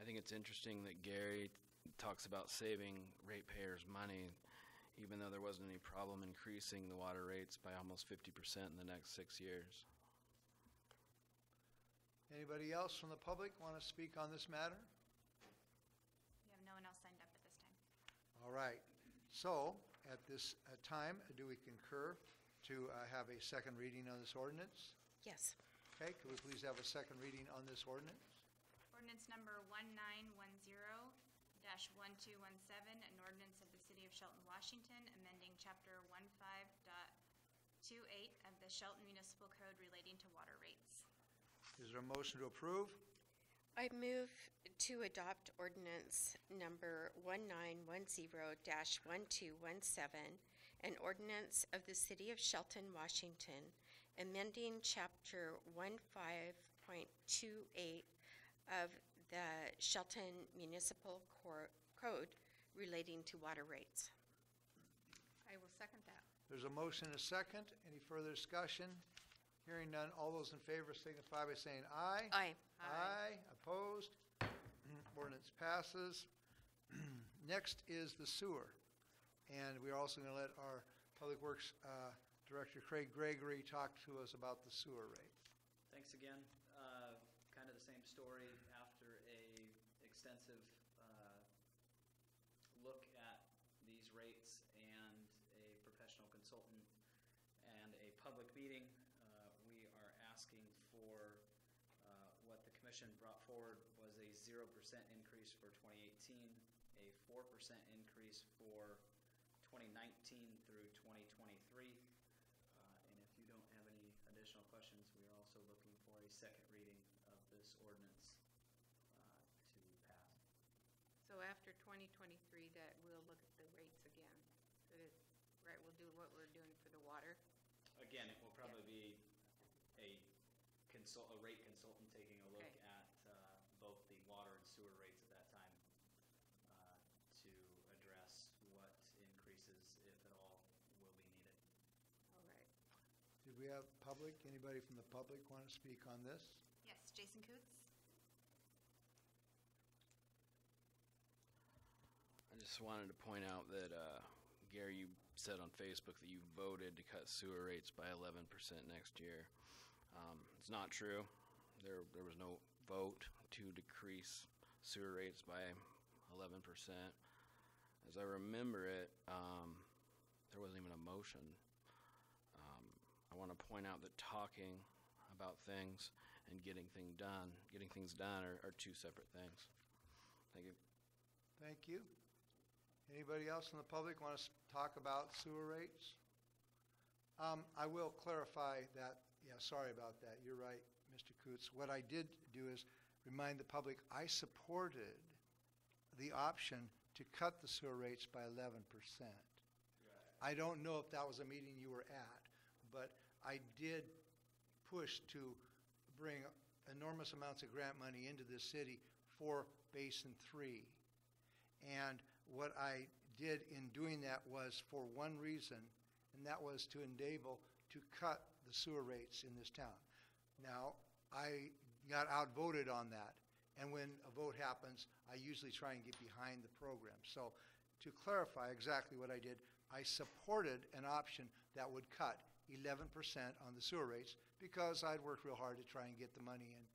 I think it's interesting that Gary talks about saving ratepayers money, even though there wasn't any problem increasing the water rates by almost 50% in the next 6 years. Anybody else from the public want to speak on this matter? We have no one else signed up at this time. All right. So at this time, do we concur to have a second reading on this ordinance? Yes. Okay, could we please have a second reading on this ordinance? Ordinance number 1910-1217, an ordinance of the City of Shelton, Washington, amending Chapter 15.28 of the Shelton Municipal Code relating to water rates. Is there a motion to approve? I move to adopt ordinance number 1910-1217, an ordinance of the City of Shelton, Washington, amending Chapter 15.28 of the Shelton Municipal Code relating to water rates. I will second that. There's a motion and a second. Any further discussion? Hearing none, all those in favor signify by saying aye. Aye. Aye. Opposed? Ordinance passes. Next is the sewer. And we are also going to let our Public Works Director Craig Gregory talk to us about the sewer rate. Thanks again. Kind of the same story after a extensive look at these rates and a professional consultant and a public meeting. We are asking for what the commission brought forward was a 0% increase for 2018, a 4% increase for 2019 through 2023. And if you don't have any additional questions, we are also looking for a second reading of this ordinance to pass. So after 2023 that we'll look at the rates again. For this, right, we'll do what we're doing for the water. Again, it will probably be a rate consultant taking a look Okay. at both the water and sewer rates at that time to address what increases, if at all, will be needed. All right. Did we have public, anybody from the public want to speak on this? Yes, Jason Coots? I just wanted to point out that, Gary, you said on Facebook that you voted to cut sewer rates by 11% next year. It's not true. There was no vote to decrease sewer rates by 11%. As I remember it, there wasn't even a motion. I want to point out that talking about things and getting things done are two separate things. Thank you. Thank you. Anybody else in the public want to talk about sewer rates? I will clarify that, yeah, sorry about that. You're right, Mr. Coots. What I did do is remind the public I supported the option to cut the sewer rates by 11%. I don't know if that was a meeting you were at, but I did push to bring enormous amounts of grant money into this city for Basin 3. And what I did in doing that was for one reason, and that was to enable to cut the sewer rates in this town. Now, I got outvoted on that, and when a vote happens, I usually try and get behind the program. So to clarify exactly what I did, I supported an option that would cut 11% on the sewer rates because I'd worked real hard to try and get the money in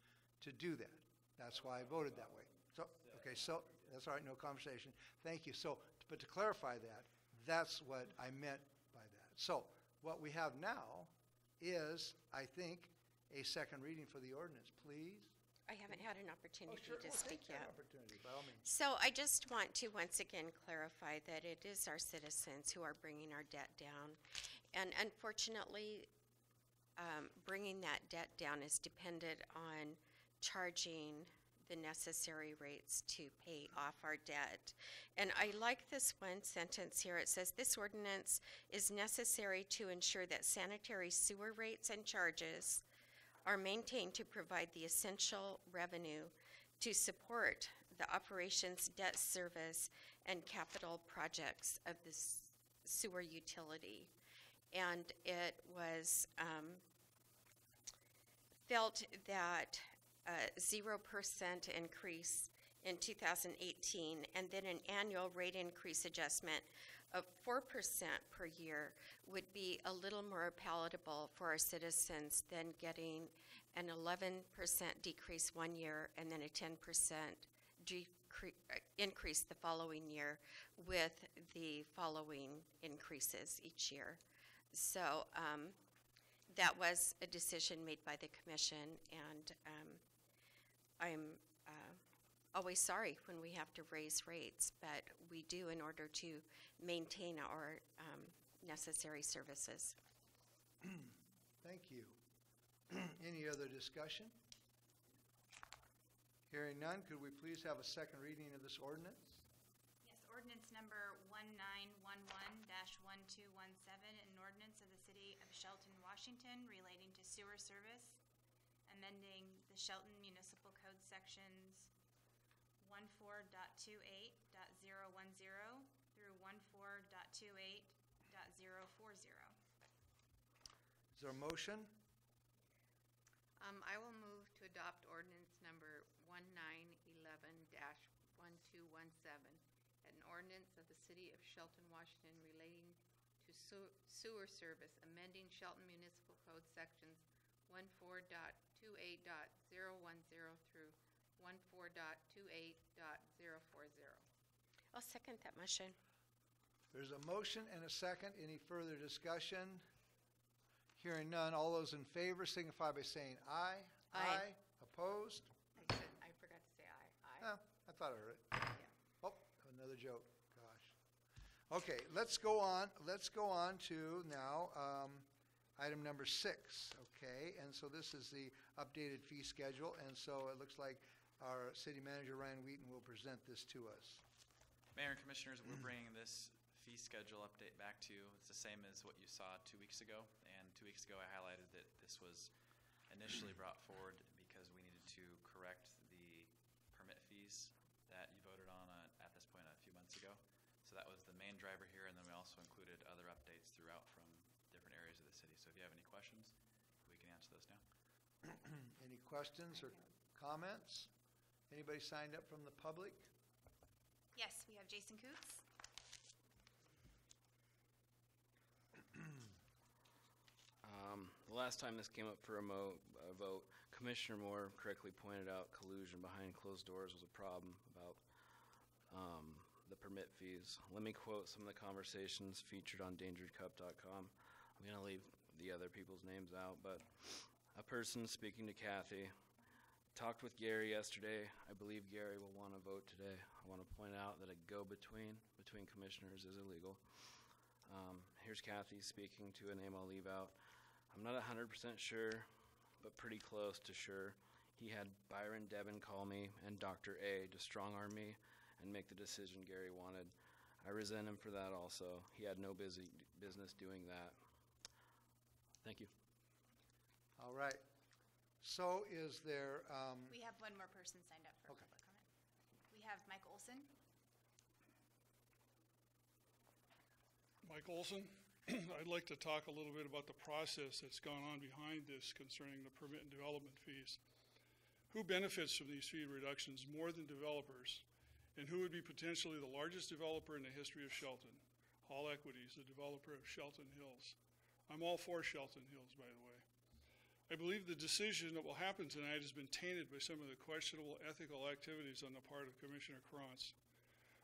to do that. That's why I voted that way. So, okay, so that's all right, no conversation. Thank you. So, but to clarify that, that's what I meant by that. So, what we have now is, I think, a second reading for the ordinance. Please. I haven't had an opportunity Sure, to well, speak take that yet. opportunity, by all means. So I just want to once again clarify that it is our citizens who are bringing our debt down. And unfortunately, bringing that debt down is dependent on charging the necessary rates to pay off our debt. And I like this one sentence here. It says, "This ordinance is necessary to ensure that sanitary sewer rates and charges are maintained to provide the essential revenue to support the operations, debt service, and capital projects of the sewer utility." And it was felt that 0% increase in 2018 and then an annual rate increase adjustment of 4% per year would be a little more palatable for our citizens than getting an 11% decrease one year and then a 10% increase the following year with the following increases each year. So that was a decision made by the commission, and I'm always sorry when we have to raise rates, but we do in order to maintain our necessary services. Thank you. Any other discussion? Hearing none, could we please have a second reading of this ordinance? Yes, ordinance number 1911-1217, an ordinance of the City of Shelton, Washington relating to sewer service, amending the Shelton Municipal Code sections 14.28.010 through 14.28.040. Is there a motion? I will move to adopt ordinance number 1911-1217, an ordinance of the City of Shelton, Washington relating to sewer service, amending Shelton Municipal Code sections 14.28.010 through 14.28.040. I'll second that motion. There's a motion and a second. Any further discussion? Hearing none, all those in favor signify by saying aye. Aye. Opposed? I forgot to say aye. Aye. Oh, I thought I heard it. Oh, another joke. Gosh. Okay, let's go on. Let's go on to now item number 6. Okay, and so this is the updated fee schedule, and so it looks like our city manager, Ryan Wheaton, will present this to us. Mayor and Commissioners, we're bringing this fee schedule update back to you. It's the same as what you saw 2 weeks ago. And 2 weeks ago, I highlighted that this was initially brought forward because we needed to correct the permit fees that you voted on at this point a few months ago. So that was the main driver here, and then we also included other updates throughout from different areas of the city. So if you have any questions, we can answer those now. Any questions or comments? Anybody signed up from the public? Yes, we have Jason Coots. The last time this came up for a vote, Commissioner Moore correctly pointed out collusion behind closed doors was a problem about the permit fees. Let me quote some of the conversations featured on DangerCup.com. I'm going to leave the other people's names out, but a person speaking to Kathy talked with Gary yesterday. I believe Gary will want to vote today. I want to point out that a go-between between commissioners is illegal. Here's Kathy speaking to a name I'll leave out. I'm not 100% sure, but pretty close to sure. He had Byron Devin call me and Dr. A to strong-arm me and make the decision Gary wanted. I resent him for that also. He had no business doing that. Thank you. All right. So is there, We have one more person signed up for public comment. We have Mike Olson. Mike Olson, I'd like to talk a little bit about the process that's gone on behind this concerning the permit and development fees. Who benefits from these fee reductions more than developers? And who would be potentially the largest developer in the history of Shelton? Hall Equities, the developer of Shelton Hills. I'm all for Shelton Hills, by the way. I believe the decision that will happen tonight has been tainted by some of the questionable ethical activities on the part of Commissioner Krantz.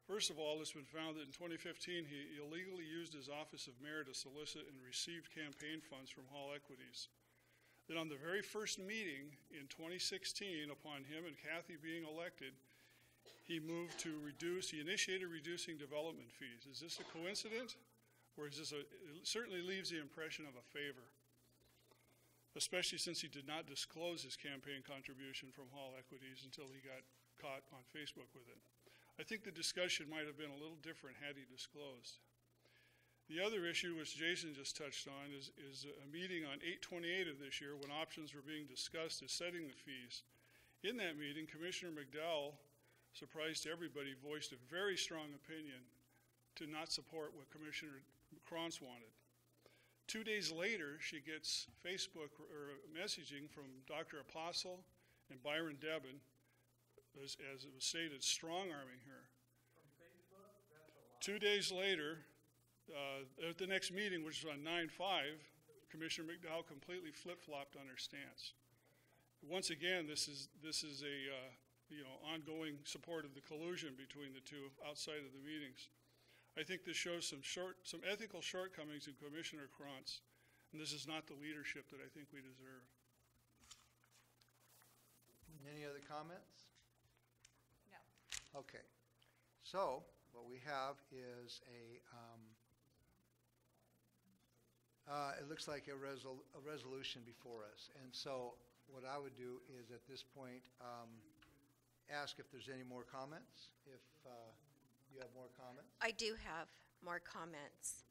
First of all, it's been found that in 2015, he illegally used his office of mayor to solicit and received campaign funds from Hall Equities. Then on the very first meeting in 2016, upon him and Kathy being elected, he initiated reducing development fees. Is this a coincidence? Or is this it certainly leaves the impression of a favor, especially since he did not disclose his campaign contribution from Hall Equities until he got caught on Facebook with it. I think the discussion might have been a little different had he disclosed. The other issue, which Jason just touched on, is a meeting on 8/28 of this year when options were being discussed as setting the fees. In that meeting, Commissioner McDowell, surprised to everybody, voiced a very strong opinion to not support what Commissioner Krantz wanted. 2 days later, she gets Facebook or messaging from Dr. Apostle and Byron Devin, as it was stated, strong-arming her. From Facebook? That's a lot. 2 days later, at the next meeting, which was on 9/5, Commissioner McDowell completely flip-flopped on her stance. Once again, this is a ongoing support of the collusion between the two outside of the meetings. I think this shows some ethical shortcomings in Commissioner Krantz, and this is not the leadership that I think we deserve. any other comments? No. Okay. So what we have is it looks like a resolution before us. And so what I would do is at this point ask if there's any more comments, if you have more comments. I do have more comments.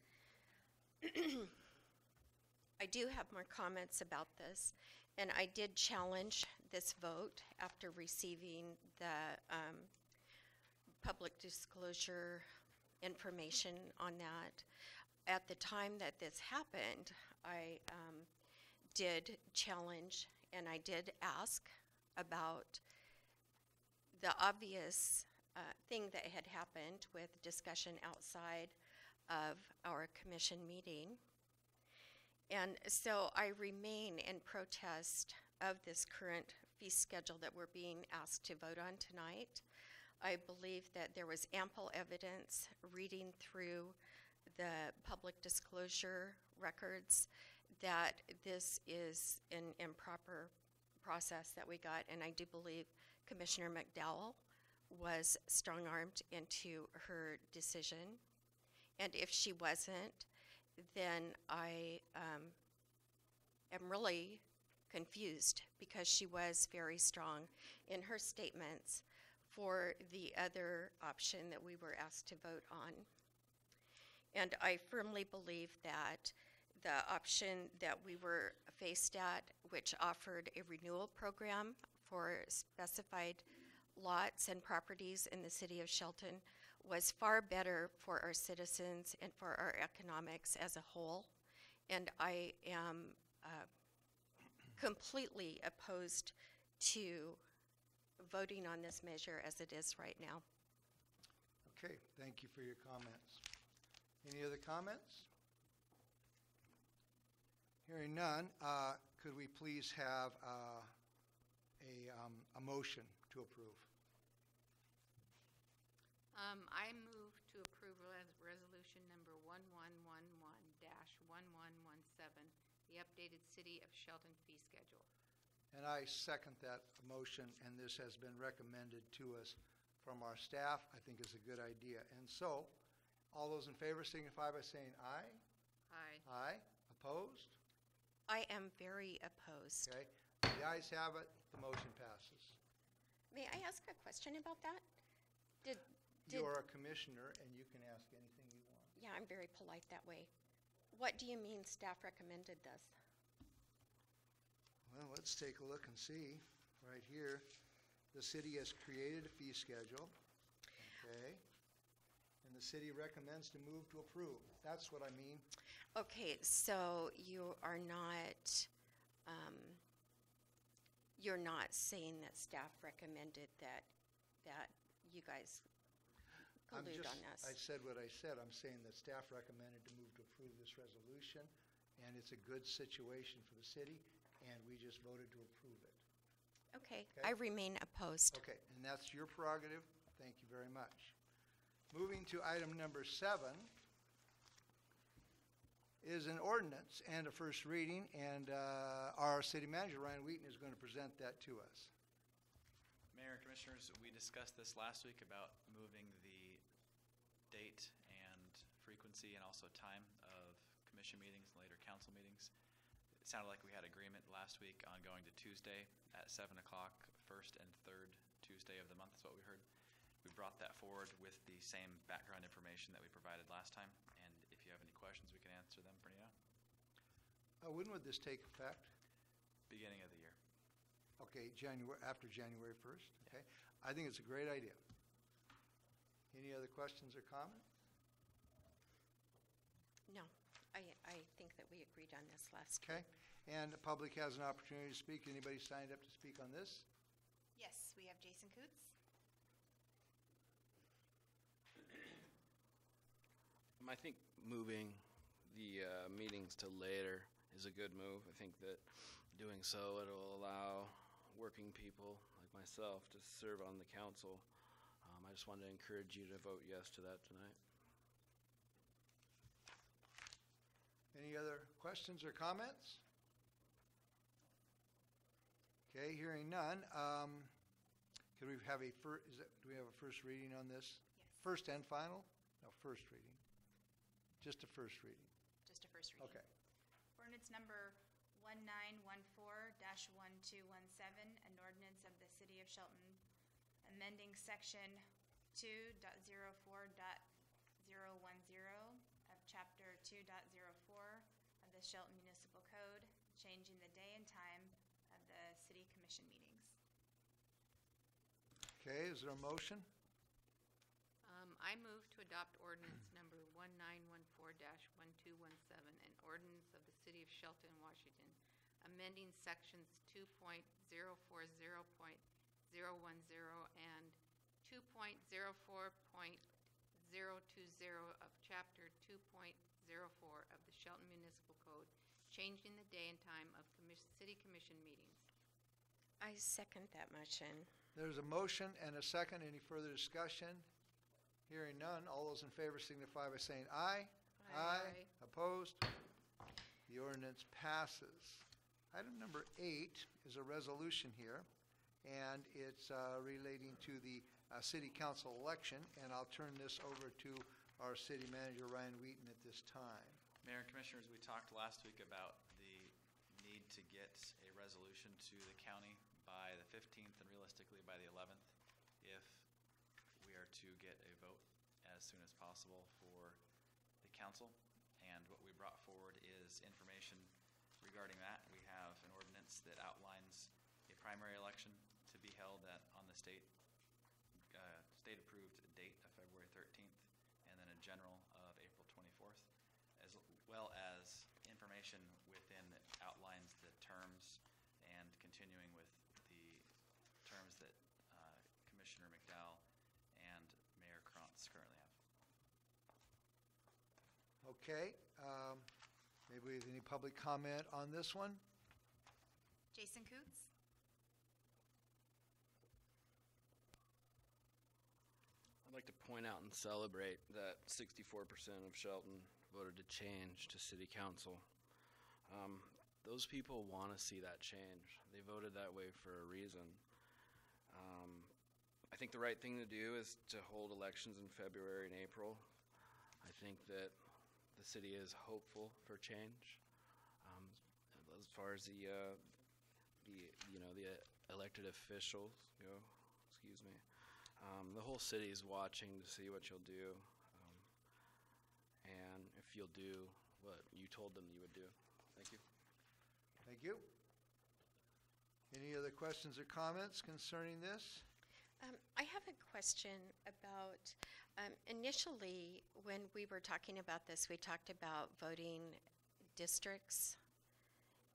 I do have more comments about this, and I did challenge this vote after receiving the public disclosure information on that. At the time that this happened, I did challenge and I did ask about the obvious thing that had happened with discussion outside of our commission meeting. And so I remain in protest of this current fee schedule that we're being asked to vote on tonight. I believe that there was ample evidence reading through the public disclosure records that this is an improper process that we got, and I do believe Commissioner McDowell was strong-armed into her decision. And if she wasn't, then I am really confused, because she was very strong in her statements for the other option that we were asked to vote on. And I firmly believe that the option that we were faced at, which offered a renewal program for specified lots and properties in the city of Shelton, was far better for our citizens and for our economics as a whole. And I am completely opposed to voting on this measure as it is right now. Okay, thank you for your comments. Any other comments? Hearing none, could we please have a motion to approve? I move to approve resolution number 1111-1117, the updated City of Shelton fee schedule. And I second that motion, and this has been recommended to us from our staff. I think it's a good idea. And so, all those in favor signify by saying aye. Aye. Aye. Opposed? I am very opposed. Okay. The ayes have it. The motion passes. May I ask a question about that? Did You're a commissioner, and you can ask anything you want. Yeah, I'm very polite that way. What do you mean staff recommended this? Well, let's take a look and see. Right here, the city has created a fee schedule, okay? And the city recommends to move to approve. That's what I mean. Okay, so you are not, you're not saying that staff recommended that you guys collude on this? I said what I said. I'm saying that staff recommended to move to approve this resolution, and it's a good situation for the city, and we just voted to approve it. Okay, Okay. I remain opposed. Okay, and that's your prerogative. Thank you very much. Moving to item number 7 is an ordinance and a first reading, and our city manager, Ryan Wheaton, is going to present that to us. Mayor and Commissioners, we discussed this last week about moving the date and frequency and also time of commission meetings and later council meetings. It sounded like we had agreement last week on going to Tuesday at 7 o'clock, first and third Tuesday of the month is what we heard. We brought that forward with the same background information that we provided last time, and if you have any questions, we can answer them for now. When would this take effect? Beginning of the year. Okay, after January 1st, okay? I think it's a great idea. Any other questions or comments? No, I think that we agreed on this last Okay, week. and the public has an opportunity to speak. Anybody signed up to speak on this? Yes, we have Jason Coots. I think moving the meetings to later is a good move. I think that doing so, it'll allow working people like myself to serve on the council. I just wanted to encourage you to vote yes to that tonight. Any other questions or comments? Okay, hearing none. Could we have do we have a first reading on this? Yes. First and final? No, first reading. Just a first reading. Just a first reading. Okay. Ordinance number 1914-1217, an ordinance of the City of Shelton, amending section 2.04.010 of chapter 2.04 of the Shelton Municipal Code, changing the day and time of the city commission meetings. Okay, is there a motion? I move to adopt ordinance number 1914-1217, an ordinance of the City of Shelton, Washington, amending sections 2.040.010 and 2.04.020 of Chapter 2.04 of the Shelton Municipal Code, changing the day and time of city commission meetings. I second that motion. There's a motion and a second. Any further discussion? Hearing none. All those in favor signify by saying aye. Aye. Opposed? The ordinance passes. Item number 8 is a resolution here, and it's relating to the city council election, and I'll turn this over to our city manager, Ryan Wheaton, at this time. Mayor and Commissioners, we talked last week about the need to get a resolution to the county by the 15th and realistically by the 11th. If to get a vote as soon as possible for the council. And what we brought forward is information regarding that. We have an ordinance that outlines a primary election to be held on the state-approved date of February 13th, and then a general of April 24th, as well as information within that outlines the terms and continuing with the terms that Commissioner McDowell and Mayor Krantz currently have. Okay, maybe we have any public comment on this one? Jason Coots? I'd like to point out and celebrate that 64% of Shelton voted to change to city council. Those people want to see that change. They voted that way for a reason. I think the right thing to do is to hold elections in February and April. I think that the city is hopeful for change. As far as the elected officials go, excuse me. The whole city is watching to see what you'll do, and if you'll do what you told them you would do. Thank you. Thank you. Any other questions or comments concerning this? I have a question about, initially, when we were talking about this, we talked about voting districts.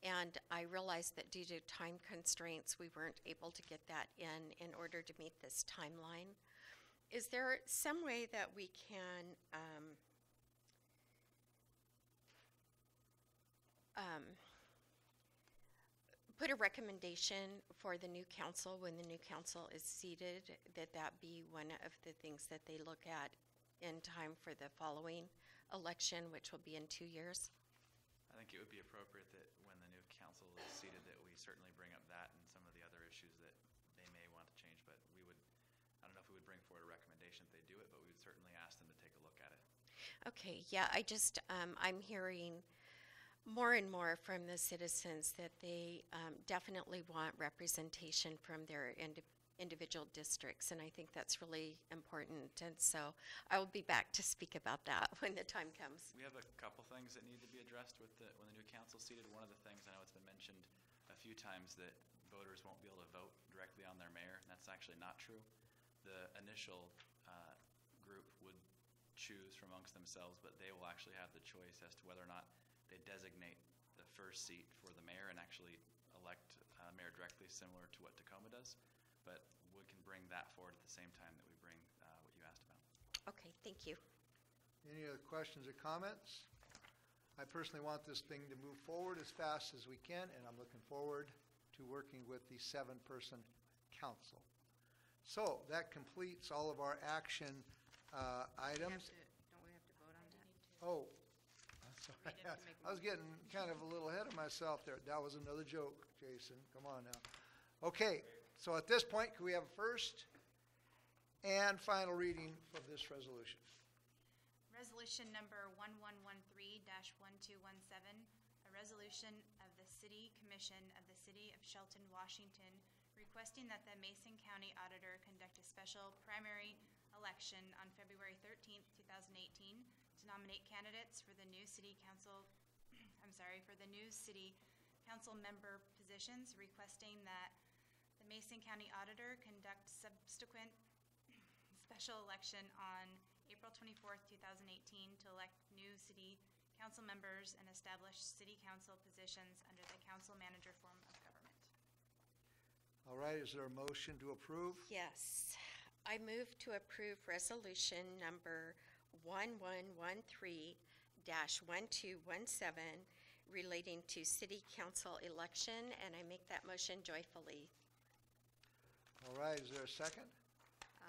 And I realized that due to time constraints, we weren't able to get that in order to meet this timeline. Is there some way that we can put a recommendation for the new council when the new council is seated, that be one of the things that they look at in time for the following election, which will be in 2 years? I think it would be appropriate that when the new council is seated, that we certainly bring up that and some of the other issues that they may want to change, but we would, I don't know if we would bring forward a recommendation if they do it, but we would certainly ask them to take a look at it. Okay, yeah, I'm hearing more and more from the citizens that they definitely want representation from their individual districts, and I think that's really important. And so I will be back to speak about that when the time comes. We have a couple things that need to be addressed when the new council is seated. One of the things, I know it's been mentioned a few times, that voters won't be able to vote directly on their mayor, and that's actually not true. The initial group would choose from amongst themselves, but they will actually have the choice as to whether or not they designate the first seat for the mayor and actually elect mayor directly, similar to what Tacoma does. But we can bring that forward at the same time that we bring what you asked about. Okay, thank you. Any other questions or comments? I personally want this thing to move forward as fast as we can, and I'm looking forward to working with the 7-person council. So that completes all of our action items. Don't we have to vote on that? Oh, I'm sorry. I was getting kind of a little ahead of myself there. That was another joke, Jason. Come on now. Okay, so at this point, can we have a first and final reading of this resolution? Resolution number 1113-1217, a resolution of the City Commission of the City of Shelton, Washington, requesting that the Mason County Auditor conduct a special primary election on February 13th, 2018 to nominate candidates for the new city council, for the new city council member positions, requesting that the Mason County Auditor conduct subsequent special election on April 24th, 2018 to elect new city council members and establish city council positions under the council manager form of government. All right, is there a motion to approve? Yes, I move to approve resolution number 1113-1217 relating to city council election, and I make that motion joyfully. All right, is there a second?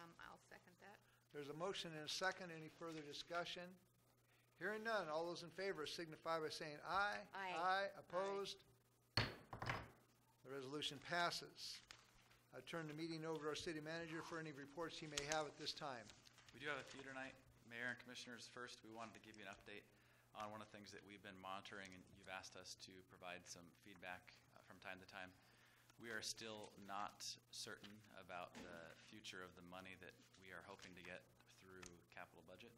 I'll second that. There's a motion and a second. Any further discussion? Hearing none, all those in favor signify by saying aye. Aye. Aye. Opposed? The resolution passes. I turn the meeting over to our city manager for any reports he may have at this time. We do have a few tonight. Mayor and Commissioners, first, we wanted to give you an update on one of the things that we've been monitoring, and you've asked us to provide some feedback from time to time. We are still not certain about the future of the money that we are hoping to get through capital budget.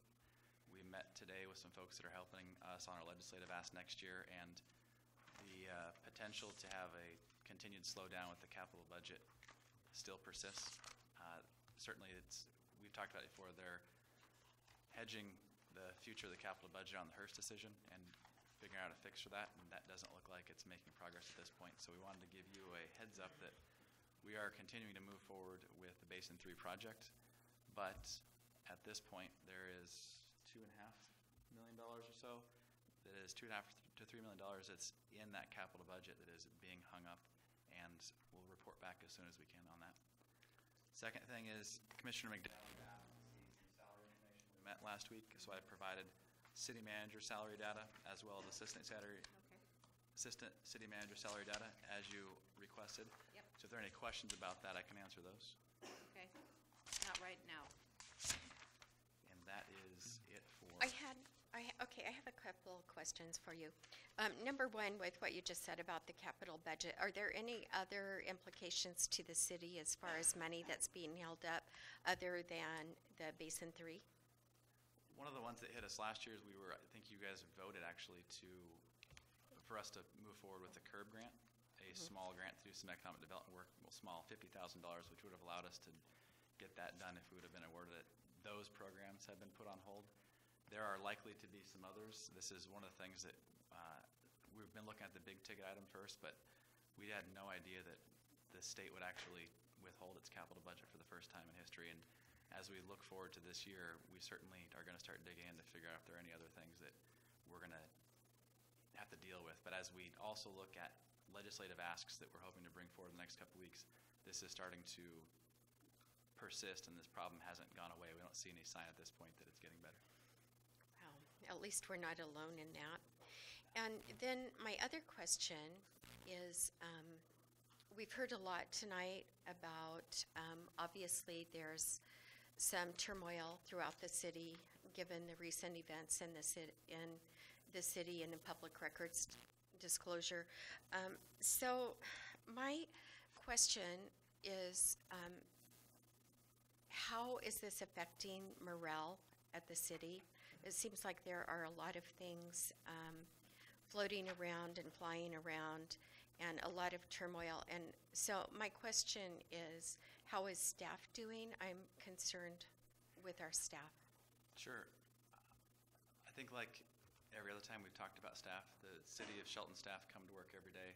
We met today with some folks that are helping us on our legislative ask next year, and the potential to have a continued slowdown with the capital budget still persists. Certainly, we've talked about it before, they're hedging the future of the capital budget on the Hearst decision and figuring out a fix for that, and that doesn't look like it's making progress at this point. So we wanted to give you a heads up that we are continuing to move forward with the Basin 3 project, but at this point there is $2.5 million or so that is $2.5 to $3 million that's in that capital budget that is being hung up, and we'll report back as soon as we can on that. Second thing is Commissioner McDowell needs some salary information. We met last week, so I provided city manager salary data as well as assistant city manager salary data as you requested. Yep. So if there are any questions about that, I can answer those. Okay, not right now. And that is it for. I have a couple of questions for you. Number one, with what you just said about the capital budget, are there any other implications to the city as far as money that's being held up other than the Basin 3? One of the ones that hit us last year is I think you guys voted actually for us to move forward with the CURB grant, a small grant through some economic development work, small, $50,000, which would have allowed us to get that done if we would have been awarded it. Those programs have been put on hold. There are likely to be some others. This is one of the things that we've been looking at the big ticket item first, but we had no idea that the state would actually withhold its capital budget for the first time in history. And as we look forward to this year, we certainly are going to start digging in to figure out if there are any other things that we're going to have to deal with. But as we also look at legislative asks that we're hoping to bring forward in the next couple of weeks, this is starting to persist, and this problem hasn't gone away. We don't see any sign at this point that it's getting better. Well, at least we're not alone in that. And then my other question is, we've heard a lot tonight about, obviously there's some turmoil throughout the city given the recent events in the city and in public records disclosure. So my question is, how is this affecting morale at the city? It seems like there are a lot of things floating around and flying around, and a lot of turmoil. And so my question is, how is staff doing? I'm concerned with our staff. Sure. I think like every other time we've talked about staff, the city of Shelton staff come to work every day.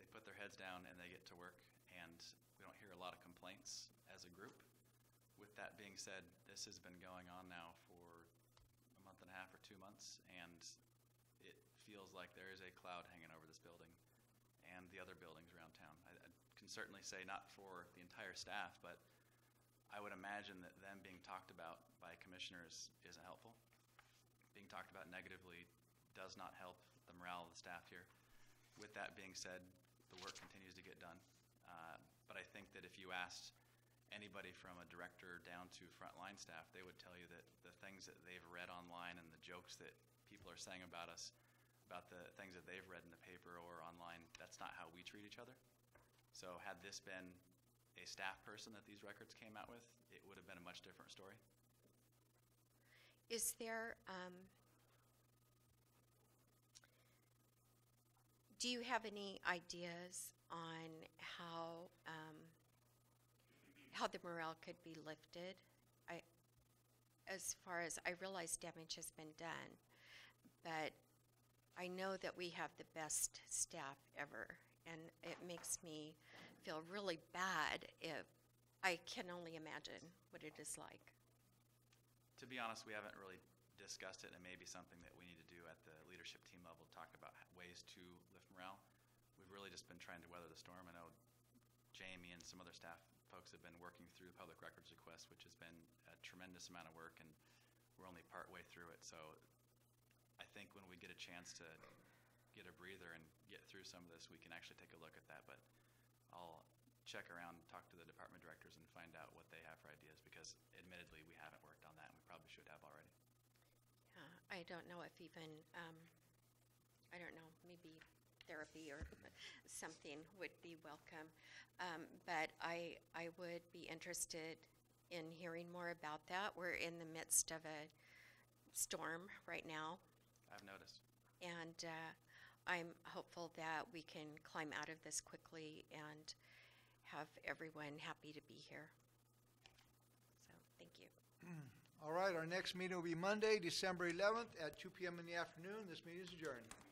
They put their heads down and they get to work, and we don't hear a lot of complaints as a group. With that being said, this has been going on now for a month and a half or 2 months, and it feels like there is a cloud hanging over this building and the other buildings around town. I can certainly say not for the entire staff, but I would imagine that them being talked about by commissioners isn't helpful. Being talked about negatively does not help the morale of the staff here. With that being said, the work continues to get done. But I think that if you asked anybody from a director down to frontline staff, they would tell you that the things that they've read online and the jokes that people are saying about us, about the things that they've read in the paper or online, that's not how we treat each other. So had this been a staff person that these records came out with, it would have been a much different story. Is there, do you have any ideas on how the morale could be lifted? As far as I realize damage has been done, but I know that we have the best staff ever, and it makes me feel really bad if I can only imagine what it is like. To be honest, we haven't really discussed it, and it may be something that we need to do at the leadership team level to talk about ways to lift morale. We've really just been trying to weather the storm. I know Jamie and some other staff folks have been working through the public records request, which has been a tremendous amount of work, and we're only part way through it. So I think when we get a chance to get a breather and get through some of this, we can actually take a look at that. But I'll check around and talk to the department directors and find out what they have for ideas, because admittedly we haven't worked on that, and we probably should have already. I don't know if even, I don't know, maybe therapy or something would be welcome. But I would be interested in hearing more about that. We're in the midst of a storm right now, I've noticed. and I'm hopeful that we can climb out of this quickly and have everyone happy to be here. So, thank you. All right, our next meeting will be Monday, December 11th at 2 p.m. in the afternoon. This meeting is adjourned.